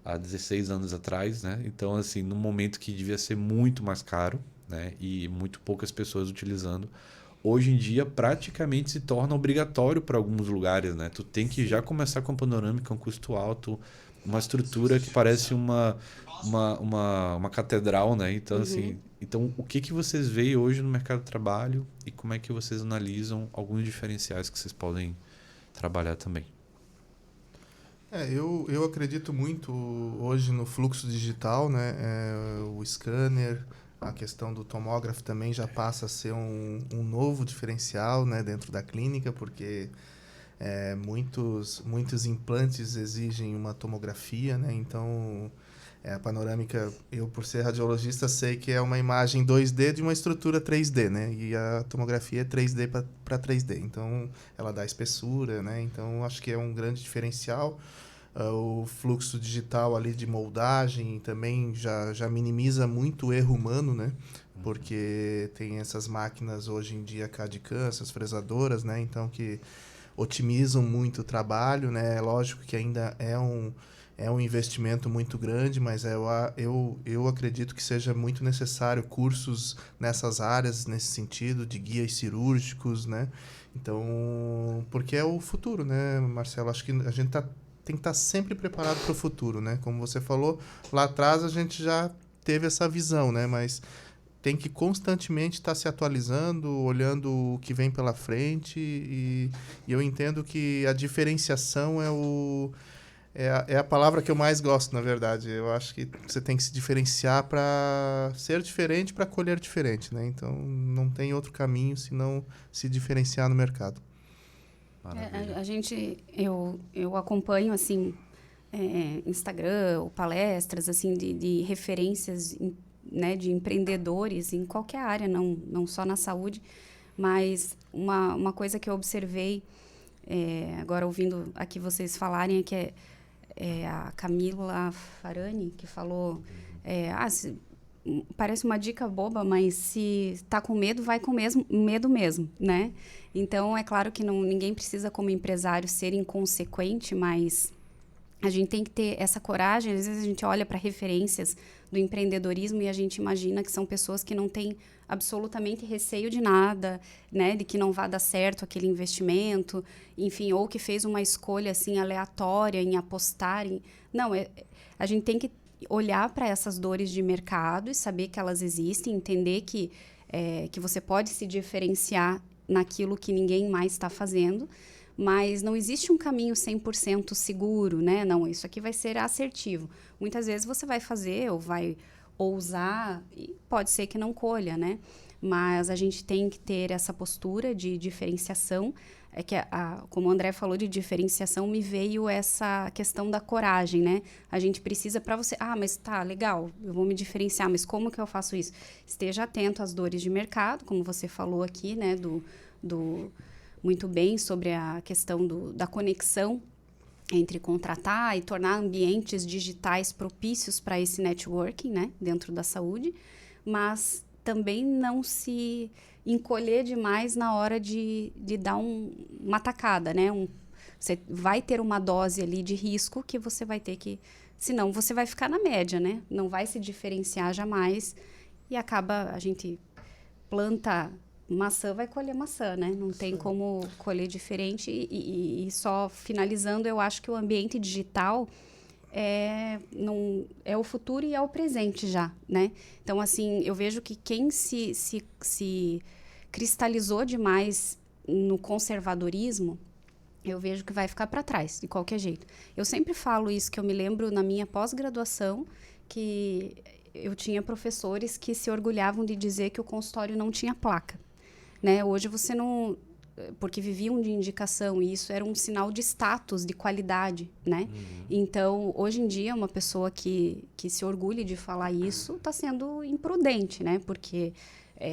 S1: há 16 anos atrás, né? Então, assim, num momento que devia ser muito mais caro, né? E muito poucas pessoas utilizando, hoje em dia praticamente se torna obrigatório para alguns lugares, né? Tu tem que já começar com a panorâmica, um custo alto, uma estrutura que parece uma catedral, né? Então, assim, o que vocês veem hoje no mercado de trabalho e como é que vocês analisam alguns diferenciais que vocês podem trabalhar também?
S3: Eu acredito muito hoje no fluxo digital, né? O scanner, a questão do tomógrafo também já passa a ser um novo diferencial, né, dentro da clínica, porque muitos implantes exigem uma tomografia, né? Então, a panorâmica, eu por ser radiologista sei que é uma imagem 2D de uma estrutura 3D, né? E a tomografia é 3D para 3D, então ela dá espessura, né? Então, acho que é um grande diferencial. O fluxo digital ali de moldagem também já minimiza muito o erro humano, né? Porque tem essas máquinas hoje em dia CAD/CAM, essas fresadoras, né? Então, que otimizam muito o trabalho, né? É lógico que ainda é um investimento muito grande, mas eu acredito que seja muito necessário cursos nessas áreas, nesse sentido, de guias cirúrgicos, né? Então, porque é o futuro, né, Marcelo? Acho que a gente tem que estar sempre preparado para o futuro, né? Como você falou, lá atrás a gente já teve essa visão, né? Mas tem que constantemente estar se atualizando, olhando o que vem pela frente e eu entendo que a diferenciação é a palavra que eu mais gosto, na verdade. Eu acho que você tem que se diferenciar para ser diferente, para colher diferente, né? Então, não tem outro caminho senão se diferenciar no mercado.
S2: Eu acompanho, assim, Instagram ou palestras, assim, de referências, né, de empreendedores em qualquer área, não só na saúde, mas uma coisa que eu observei, agora ouvindo aqui vocês falarem, é que a Camila Farani, que falou, parece uma dica boba, mas se está com medo, vai com medo mesmo, né? Então, é claro que ninguém precisa, como empresário, ser inconsequente, mas a gente tem que ter essa coragem. Às vezes a gente olha para referências do empreendedorismo e a gente imagina que são pessoas que não têm absolutamente receio de nada, né? De que não vai dar certo aquele investimento, enfim, ou que fez uma escolha assim aleatória em apostar em... Não, a gente tem que olhar para essas dores de mercado e saber que elas existem, entender que você pode se diferenciar naquilo que ninguém mais está fazendo, mas não existe um caminho 100% seguro, né? Não, isso aqui vai ser assertivo. Muitas vezes você vai fazer ou vai ousar e pode ser que não colha, né? Mas a gente tem que ter essa postura de diferenciação. É que, como o André falou de diferenciação, me veio essa questão da coragem, né? A gente precisa para você... mas tá, legal, eu vou me diferenciar, mas como que eu faço isso? Esteja atento às dores de mercado, como você falou aqui, né? Muito bem sobre a questão da conexão entre contratar e tornar ambientes digitais propícios para esse networking, né? Dentro da saúde, mas também não se encolher demais na hora de dar uma tacada, né? Você vai ter uma dose ali de risco que você vai ter que... Senão, você vai ficar na média, né? Não vai se diferenciar jamais e acaba... A gente planta maçã, vai colher maçã, né? Não tem como colher diferente. E só finalizando, eu acho que o ambiente digital é o futuro e é o presente já, né? Então, assim, eu vejo que quem se cristalizou demais no conservadorismo, eu vejo que vai ficar para trás, de qualquer jeito. Eu sempre falo isso, que eu me lembro na minha pós-graduação, que eu tinha professores que se orgulhavam de dizer que o consultório não tinha placa, né? Hoje você não... Porque viviam de indicação, e isso era um sinal de status, de qualidade, né? Então, hoje em dia, uma pessoa que se orgulhe de falar isso está sendo imprudente, né? Porque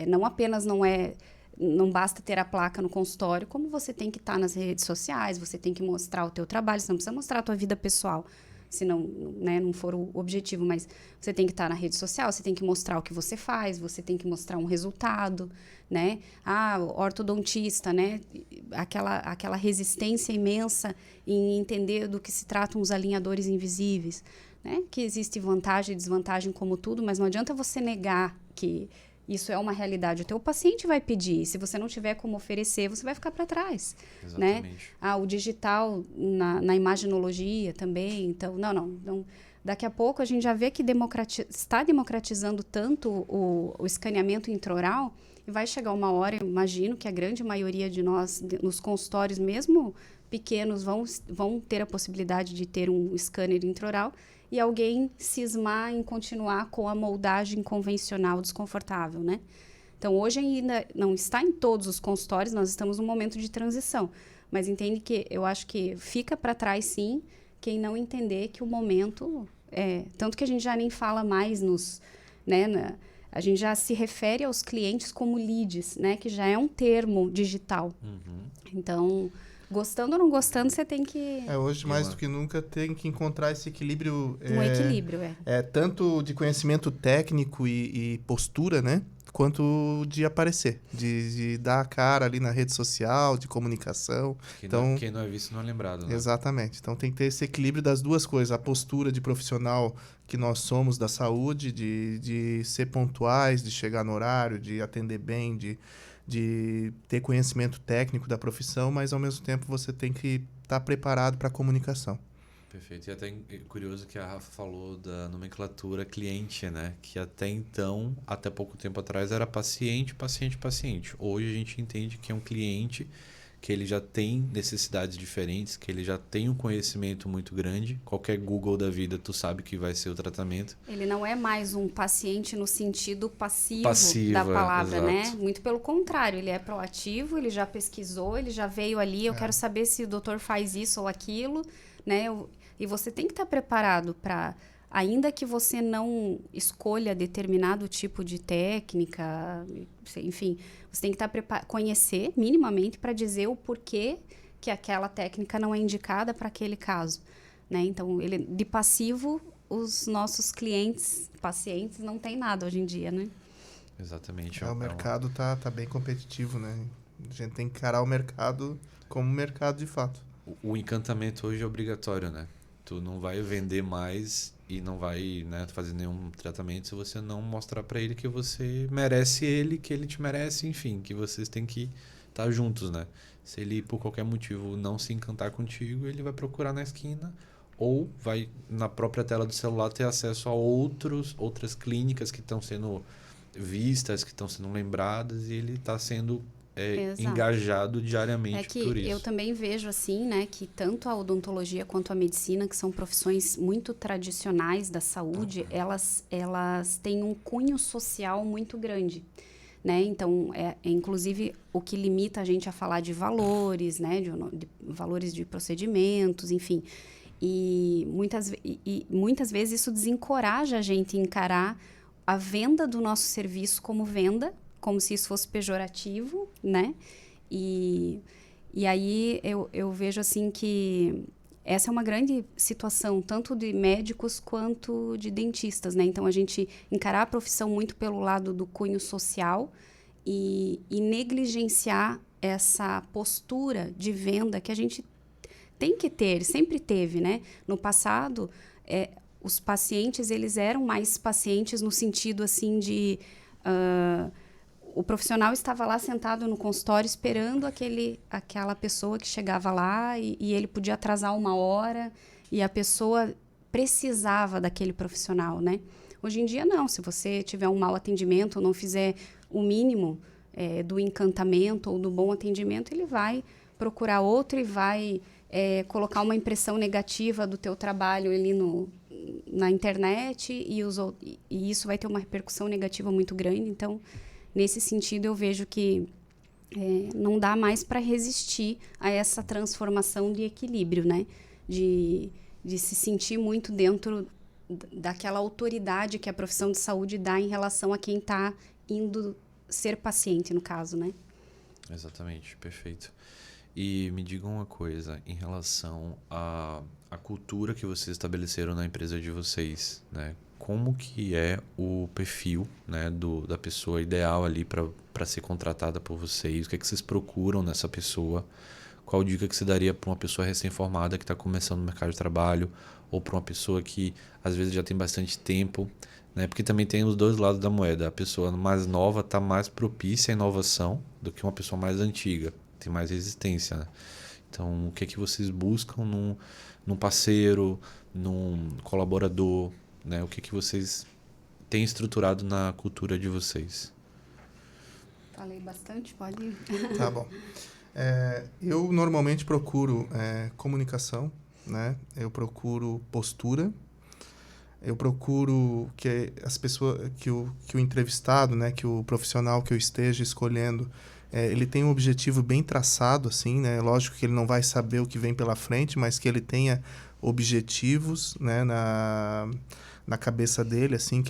S2: não apenas não basta ter a placa no consultório, como você tem que estar nas redes sociais, você tem que mostrar o teu trabalho, você não precisa mostrar a tua vida pessoal, se não, né, não for o objetivo, mas você tem que estar na rede social, você tem que mostrar o que você faz, você tem que mostrar um resultado, né? Ortodontista, né? Aquela resistência imensa em entender do que se tratam os alinhadores invisíveis, né? Que existe vantagem e desvantagem como tudo, mas não adianta você negar que isso é uma realidade. O teu paciente vai pedir. Se você não tiver como oferecer, você vai ficar para trás.
S1: Exatamente.
S2: Né? O digital na imaginologia também. Então, não. Daqui a pouco a gente já vê que está democratizando tanto o escaneamento intraoral, e vai chegar uma hora, eu imagino que a grande maioria de nós, nos consultórios, mesmo pequenos, vão ter a possibilidade de ter um scanner intraoral, e alguém cismar em continuar com a moldagem convencional desconfortável, né? Então, hoje ainda não está em todos os consultórios, nós estamos num momento de transição. Mas entende que eu acho que fica para trás, sim, quem não entender que o momento... tanto que a gente já nem fala mais a gente já se refere aos clientes como leads, né? Que já é um termo digital. Então... Gostando ou não gostando, você tem que...
S3: Hoje, mais do que nunca, tem que encontrar esse equilíbrio...
S2: equilíbrio,
S3: tanto de conhecimento técnico e postura, né? Quanto de aparecer, de dar a cara ali na rede social, de comunicação.
S1: Quem não é visto não é lembrado, né?
S3: Exatamente. Então, tem que ter esse equilíbrio das duas coisas. A postura de profissional que nós somos da saúde, de ser pontuais, de chegar no horário, de atender bem, de ter conhecimento técnico da profissão, mas ao mesmo tempo você tem que estar preparado para a comunicação.
S1: Perfeito. E até curioso que a Rafa falou da nomenclatura cliente, né? Que até então, até pouco tempo atrás, era paciente, paciente, paciente. Hoje a gente entende que é um cliente, que ele já tem necessidades diferentes, que ele já tem um conhecimento muito grande. Qualquer Google da vida, tu sabe que vai ser o tratamento.
S2: Ele não é mais um paciente no sentido passivo da palavra, né? Muito pelo contrário, ele é proativo, ele já pesquisou, ele já veio ali, eu quero saber se o doutor faz isso ou aquilo, né? E você tem que estar preparado para... Ainda que você não escolha determinado tipo de técnica, enfim, você tem que estar conhecer minimamente para dizer o porquê que aquela técnica não é indicada para aquele caso, né? Então, de passivo, os nossos pacientes, não tem nada hoje em dia, né?
S1: Exatamente.
S3: O mercado tá bem competitivo, né? A gente tem que encarar o mercado como mercado de fato.
S1: O encantamento hoje é obrigatório, né? Tu não vai vender mais e não vai, né, fazer nenhum tratamento se você não mostrar para ele que você merece ele, que ele te merece, enfim, que vocês têm que estar juntos, né? Se ele, por qualquer motivo, não se encantar contigo, ele vai procurar na esquina ou vai, na própria tela do celular, ter acesso a outras clínicas que estão sendo vistas, que estão sendo lembradas, e ele está sendo... engajado diariamente por isso.
S2: Eu também vejo assim, né, que tanto a odontologia quanto a medicina, que são profissões muito tradicionais da saúde, elas têm um cunho social muito grande, né? Então, inclusive o que limita a gente a falar de valores, né, de valores de procedimentos, enfim. E muitas vezes isso desencoraja a gente a encarar a venda do nosso serviço como venda, como se isso fosse pejorativo, né? E aí eu vejo assim que essa é uma grande situação, tanto de médicos quanto de dentistas, né? Então, a gente encarar a profissão muito pelo lado do cunho social e negligenciar essa postura de venda que a gente tem que ter, sempre teve, né? No passado, os pacientes, eles eram mais pacientes no sentido, assim, de... o profissional estava lá sentado no consultório esperando aquela pessoa que chegava lá e ele podia atrasar 1 hora e a pessoa precisava daquele profissional, né? Hoje em dia, não. Se você tiver um mau atendimento ou não fizer o mínimo do encantamento ou do bom atendimento, ele vai procurar outro e vai colocar uma impressão negativa do teu trabalho ali na internet e isso vai ter uma repercussão negativa muito grande. Então, nesse sentido, eu vejo que não dá mais para resistir a essa transformação de equilíbrio, né? De se sentir muito dentro daquela autoridade que a profissão de saúde dá em relação a quem está indo ser paciente, no caso, né?
S1: Exatamente, perfeito. E me diga uma coisa, em relação à cultura que vocês estabeleceram na empresa de vocês, né? Como que é o perfil, né, da pessoa ideal ali para ser contratada por vocês? O que é que vocês procuram nessa pessoa? Qual dica que você daria para uma pessoa recém-formada que está começando no mercado de trabalho ou para uma pessoa que às vezes já tem bastante tempo, né? Porque também tem os dois lados da moeda. A pessoa mais nova está mais propícia à inovação do que uma pessoa mais antiga, tem mais resistência, né? Então, o que é que vocês buscam num parceiro, num colaborador, né? O que é que vocês têm estruturado na cultura de vocês?
S2: Falei bastante, pode ir.
S3: Tá bom. Eu normalmente procuro comunicação, né? Eu procuro postura, eu procuro que as pessoas, que o entrevistado, né? Que o profissional que eu esteja escolhendo, ele tenha um objetivo bem traçado, assim, né? Lógico que ele não vai saber o que vem pela frente, mas que ele tenha objetivos, né? Na cabeça dele, assim,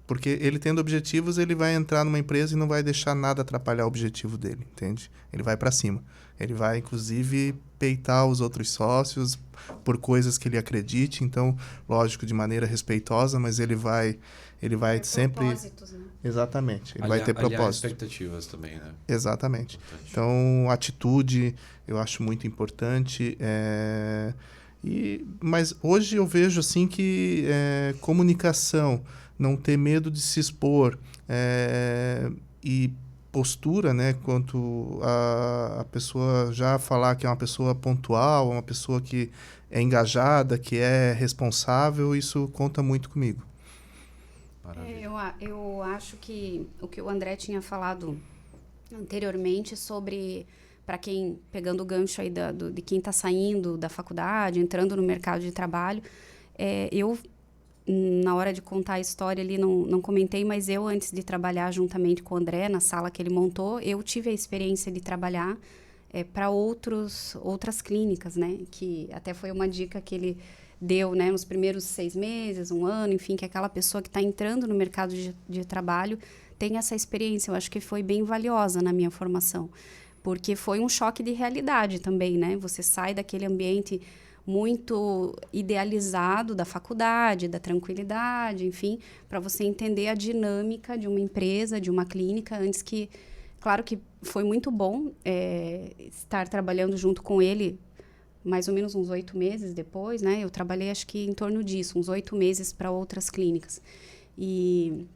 S3: porque ele tendo objetivos, ele vai entrar numa empresa e não vai deixar nada atrapalhar o objetivo dele, entende? Ele vai para cima. Ele vai, inclusive, peitar os outros sócios por coisas que ele acredite. Então, lógico, de maneira respeitosa, mas ele vai sempre...
S2: Propósitos, né?
S3: Exatamente. Ele vai ter propósito.
S1: Expectativas também, né?
S3: Exatamente.
S1: Importante.
S3: Então, atitude, eu acho muito importante. Mas hoje eu vejo, assim, que comunicação, não ter medo de se expor e postura, né, quanto a pessoa já falar que é uma pessoa pontual, uma pessoa que é engajada, que é responsável, isso conta muito comigo.
S2: Eu acho que o que o André tinha falado anteriormente sobre, para quem, pegando o gancho aí de quem está saindo da faculdade, entrando no mercado de trabalho, eu, na hora de contar a história ali, não comentei, mas eu, antes de trabalhar juntamente com o André, na sala que ele montou, eu tive a experiência de trabalhar para outras clínicas, né? Que até foi uma dica que ele deu, né? Nos primeiros 6 meses, 1 ano, enfim, que aquela pessoa que está entrando no mercado de trabalho tem essa experiência. Eu acho que foi bem valiosa na minha formação, porque foi um choque de realidade também, né? Você sai daquele ambiente muito idealizado da faculdade, da tranquilidade, enfim, para você entender a dinâmica de uma empresa, de uma clínica, antes que... Claro que foi muito bom estar trabalhando junto com ele, mais ou menos uns 8 meses depois, né? Eu trabalhei, acho que em torno disso, uns 8 meses para outras clínicas. E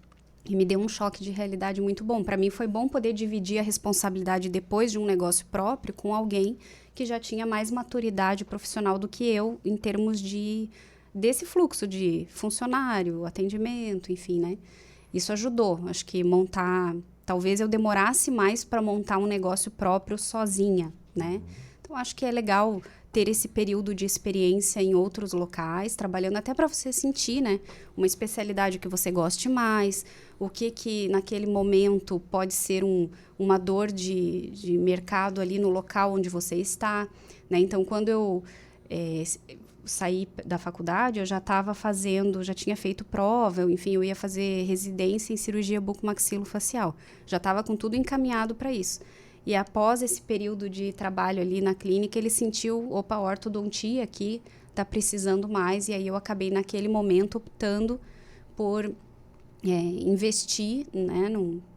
S2: me deu um choque de realidade muito bom. Para mim foi bom poder dividir a responsabilidade depois de um negócio próprio com alguém que já tinha mais maturidade profissional do que eu, em termos desse fluxo de funcionário, atendimento, enfim, né? Isso ajudou. Acho que talvez eu demorasse mais para montar um negócio próprio sozinha, né? Então, acho que é legal ter esse período de experiência em outros locais, trabalhando até para você sentir, né? Uma especialidade que você goste mais, o que naquele momento pode ser uma dor de mercado ali no local onde você está, né? Então, quando eu saí da faculdade, eu já tinha feito prova, enfim, eu ia fazer residência em cirurgia bucomaxilofacial. Já estava com tudo encaminhado para isso. E após esse período de trabalho ali na clínica, ele sentiu, opa, a ortodontia aqui está precisando mais, e aí eu acabei naquele momento optando por investir, né,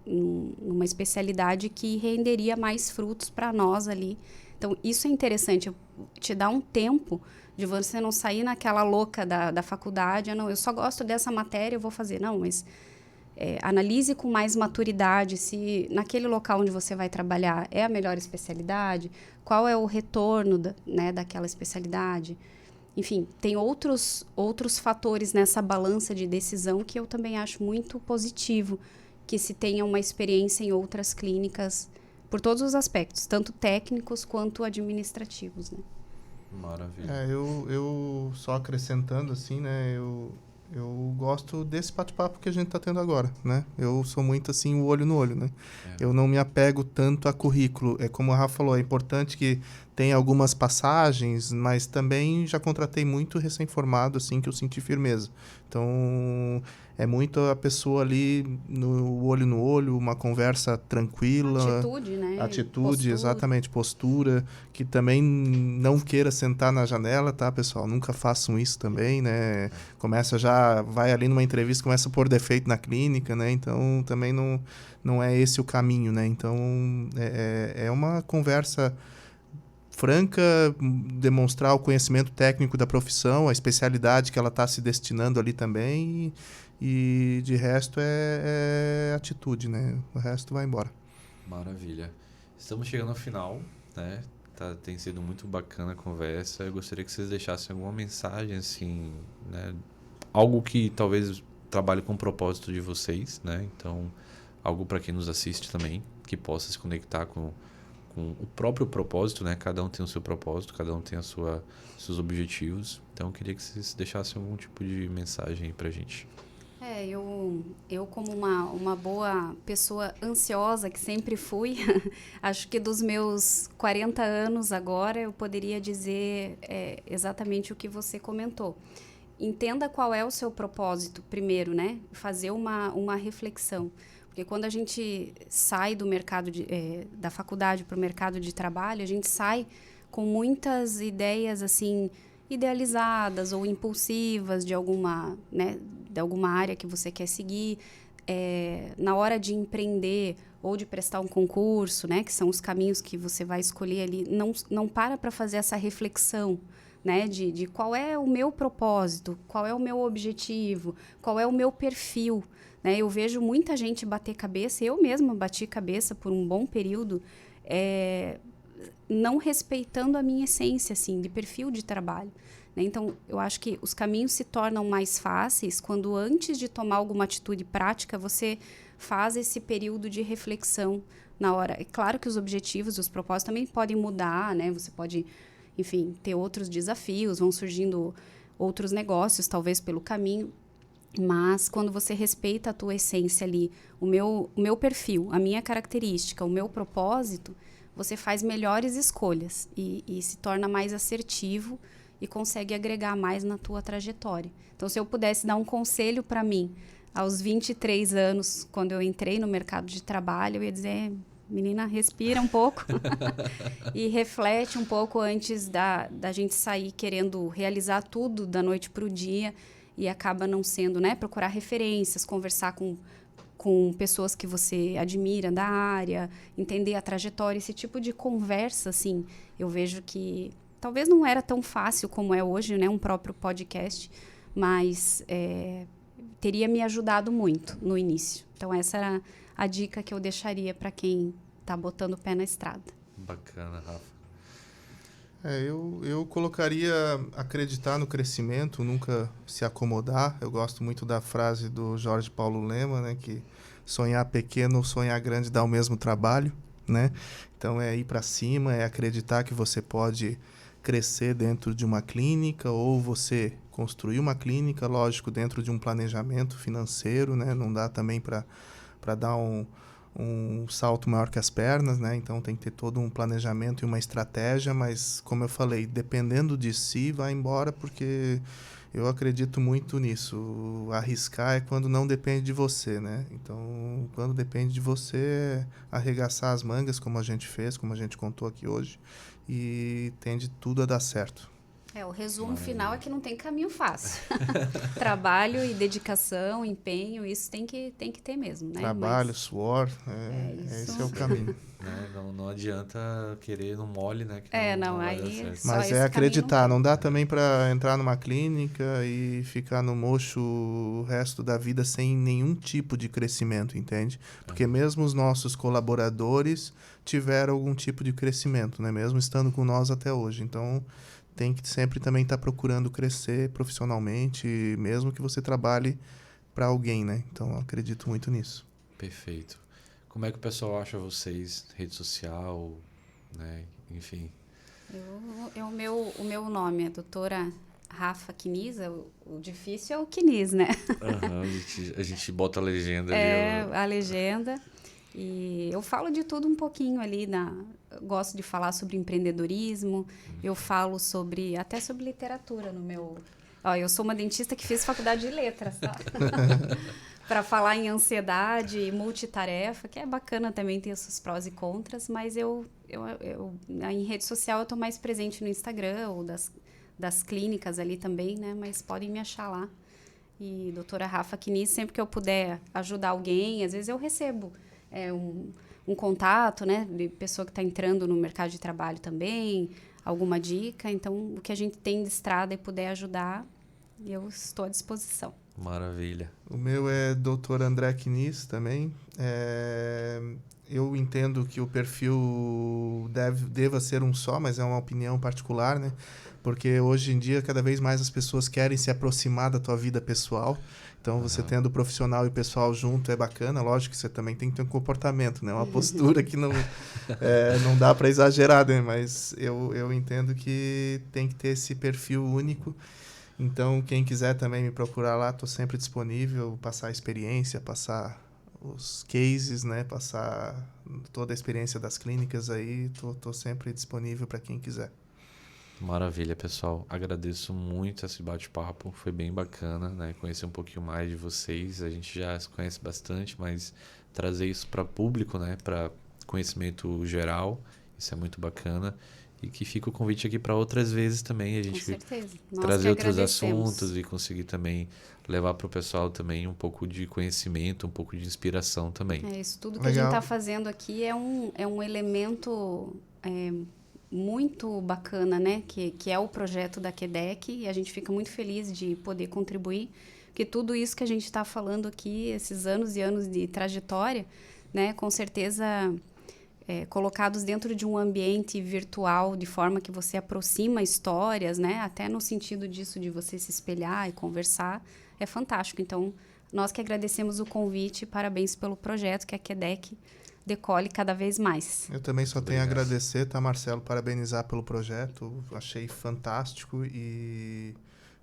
S2: numa especialidade que renderia mais frutos para nós ali. Então, isso é interessante, te dá um tempo de você não sair naquela louca da faculdade, não, eu só gosto dessa matéria, eu vou fazer. Não, mas analise com mais maturidade se naquele local onde você vai trabalhar é a melhor especialidade, qual é o retorno daquela especialidade. enfim, tem outros fatores nessa balança de decisão que eu também acho muito positivo, que se tenha uma experiência em outras clínicas, por todos os aspectos, tanto técnicos quanto administrativos, né?
S1: Maravilha.
S3: Eu só acrescentando assim, né, eu gosto desse bate-papo que a gente está tendo agora, né? Eu sou muito assim, o olho no olho, né? Eu não me apego tanto a currículo. É como a Rafa falou, é importante que tenha algumas passagens, mas também já contratei muito recém-formado, assim, que eu senti firmeza. Então, é muito a pessoa ali no olho no olho, uma conversa tranquila.
S2: Atitude, né?
S3: Atitude,
S2: Postura.
S3: exatamente, postura, que também não queira sentar na janela, tá, pessoal? Nunca façam isso também, né? Começa já, vai ali numa entrevista, começa a pôr defeito na clínica, né? Então, também não é esse o caminho, né? Então, é uma conversa franca, demonstrar o conhecimento técnico da profissão, a especialidade que ela está se destinando ali também, e de resto é atitude, né? O resto vai embora.
S1: Maravilha. Estamos chegando ao final, né? Tem sido muito bacana a conversa. Eu gostaria que vocês deixassem alguma mensagem, assim, né? Algo que talvez trabalhe com o propósito de vocês, né? Então, algo para quem nos assiste também, que possa se conectar com o próprio propósito, né? Cada um tem o seu propósito, cada um tem seus objetivos. Então, eu queria que vocês deixassem algum tipo de mensagem para a gente.
S2: Eu como uma boa pessoa ansiosa, que sempre fui, acho que dos meus 40 anos agora, eu poderia dizer exatamente o que você comentou. Entenda qual é o seu propósito primeiro, né? Fazer uma reflexão. Porque quando a gente sai do mercado da faculdade para o mercado de trabalho, a gente sai com muitas ideias assim idealizadas ou impulsivas de alguma área que você quer seguir. Na hora de empreender ou de prestar um concurso, né, que são os caminhos que você vai escolher ali, não para fazer essa reflexão, né, de qual é o meu propósito, qual é o meu objetivo, qual é o meu perfil. Né? Eu vejo muita gente bater cabeça, eu mesma bati cabeça por um bom período, não respeitando a minha essência, assim, de perfil de trabalho. Né? Então, eu acho que os caminhos se tornam mais fáceis quando, antes de tomar alguma atitude prática, você faz esse período de reflexão na hora. É claro que os objetivos, os propósitos também podem mudar, né? Você pode, enfim, ter outros desafios, vão surgindo outros negócios, talvez, pelo caminho. Mas quando você respeita a tua essência ali, o meu perfil, a minha característica, o meu propósito, você faz melhores escolhas e se torna mais assertivo e consegue agregar mais na tua trajetória. Então, se eu pudesse dar um conselho para mim, aos 23 anos, quando eu entrei no mercado de trabalho, eu ia dizer, menina, respira um pouco e reflete um pouco antes da gente sair querendo realizar tudo da noite para o dia, e acaba não sendo, né? Procurar referências, conversar com pessoas que você admira da área, entender a trajetória, esse tipo de conversa, assim, eu vejo que talvez não era tão fácil como é hoje, né? Um próprio podcast, mas teria me ajudado muito no início. Então, essa era a dica que eu deixaria para quem está botando o pé na estrada.
S1: Bacana, Rafa.
S3: Eu colocaria acreditar no crescimento, nunca se acomodar. Eu gosto muito da frase do Jorge Paulo Lema, né, que sonhar pequeno ou sonhar grande dá o mesmo trabalho, né? Então, é ir para cima, é acreditar que você pode crescer dentro de uma clínica ou você construir uma clínica, lógico, dentro de um planejamento financeiro, né? Não dá também para dar um salto maior que as pernas, né? Então tem que ter todo um planejamento e uma estratégia, mas como eu falei, dependendo de si, vai embora, porque eu acredito muito nisso. Arriscar é quando não depende de você, né? Então, quando depende de você, é arregaçar as mangas, como a gente fez, como a gente contou aqui hoje, e tende tudo a dar certo.
S2: O resumo final é que não tem caminho fácil. Trabalho e dedicação, empenho, isso tem que ter mesmo, né?
S3: Trabalho, suor, esse é o caminho.
S1: Não adianta querer no mole, né? Que
S2: não
S1: vai
S2: aí
S1: dar certo.
S3: Mas acreditar, não dá também para entrar numa clínica e ficar no mocho o resto da vida sem nenhum tipo de crescimento, entende? Porque mesmo os nossos colaboradores tiveram algum tipo de crescimento, né? Mesmo estando com nós até hoje. Então, tem que sempre também estar procurando crescer profissionalmente, mesmo que você trabalhe para alguém, né? Então, eu acredito muito nisso.
S1: Perfeito. Como é que o pessoal acha vocês? Rede social, né? Enfim.
S2: O meu nome é doutora Rafa Quiniz, o difícil é o Quiniz, né?
S1: A gente bota a legenda ali.
S2: A legenda. E eu falo de tudo um pouquinho ali. Eu gosto de falar sobre empreendedorismo, eu falo até sobre literatura no meu... eu sou uma dentista que fez faculdade de letras, tá? Para falar em ansiedade e multitarefa, que é bacana também, tem os seus prós e contras, mas em rede social eu estou mais presente no Instagram ou das clínicas ali também, né? Mas podem me achar lá. E doutora Rafa Quiniz, sempre que eu puder ajudar alguém, às vezes eu recebo um contato, né? De pessoa que está entrando no mercado de trabalho também, alguma dica. Então, o que a gente tem de estrada e puder ajudar, eu estou à disposição.
S1: Maravilha.
S3: O meu é Dr. André Quiniz também. Eu entendo que o perfil deva ser um só, mas é uma opinião particular, né? Porque hoje em dia, cada vez mais as pessoas querem se aproximar da tua vida pessoal. Então, você tendo o profissional e o pessoal junto é bacana. Lógico que você também tem que ter um comportamento, né? Uma postura que não dá para exagerar, né? Mas eu entendo que tem que ter esse perfil único. Então, quem quiser também me procurar lá, estou sempre disponível, passar a experiência, passar os cases, né? Passar toda a experiência das clínicas aí, estou sempre disponível para quem quiser.
S1: Maravilha, pessoal. Agradeço muito esse bate-papo, foi bem bacana, né? Conhecer um pouquinho mais de vocês, a gente já se conhece bastante, mas trazer isso para público, né? Para conhecimento geral, isso é muito bacana. E que fica o convite aqui para outras vezes também, a gente trazer outros assuntos e conseguir também levar para o pessoal também um pouco de conhecimento, um pouco de inspiração também.
S2: Isso tudo que a gente está fazendo aqui é um elemento muito bacana, né? Que é o projeto da QDEC, e a gente fica muito feliz de poder contribuir, porque tudo isso que a gente está falando aqui, esses anos e anos de trajetória, né? Com certeza... colocados dentro de um ambiente virtual, de forma que você aproxima histórias, né? Até no sentido disso de você se espelhar e conversar, é fantástico. Então, nós que agradecemos o convite, parabéns pelo projeto, que a QDEC decole cada vez mais.
S3: Eu também só tenho a agradecer, tá, Marcelo? Parabenizar pelo projeto, achei fantástico e...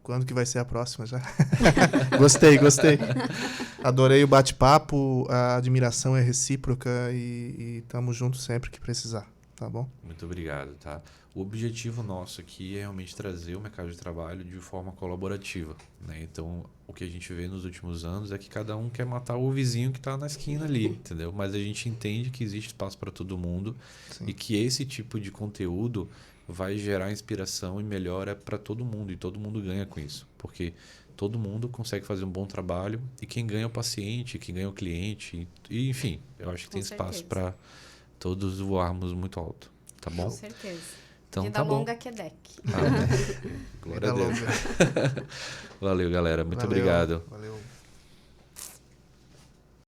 S3: Quando que vai ser a próxima já? Gostei. Adorei o bate-papo, a admiração é recíproca e estamos juntos sempre que precisar, tá bom?
S1: Muito obrigado, tá? O objetivo nosso aqui é realmente trazer o mercado de trabalho de forma colaborativa, né? Então, o que a gente vê nos últimos anos é que cada um quer matar o vizinho que está na esquina ali, entendeu? Mas a gente entende que existe espaço para todo mundo. Sim. E que esse tipo de conteúdo vai gerar inspiração e melhora para todo mundo, e todo mundo ganha com isso, porque todo mundo consegue fazer um bom trabalho e quem ganha é o paciente, quem ganha é o cliente, e enfim, eu acho que tem espaço para todos voarmos muito alto, tá bom?
S2: Com certeza.
S1: Então,
S2: Vida
S1: tá bom.
S2: longa QDEC.
S1: Glória a Deus. Valeu, galera. Muito obrigado.
S3: Valeu.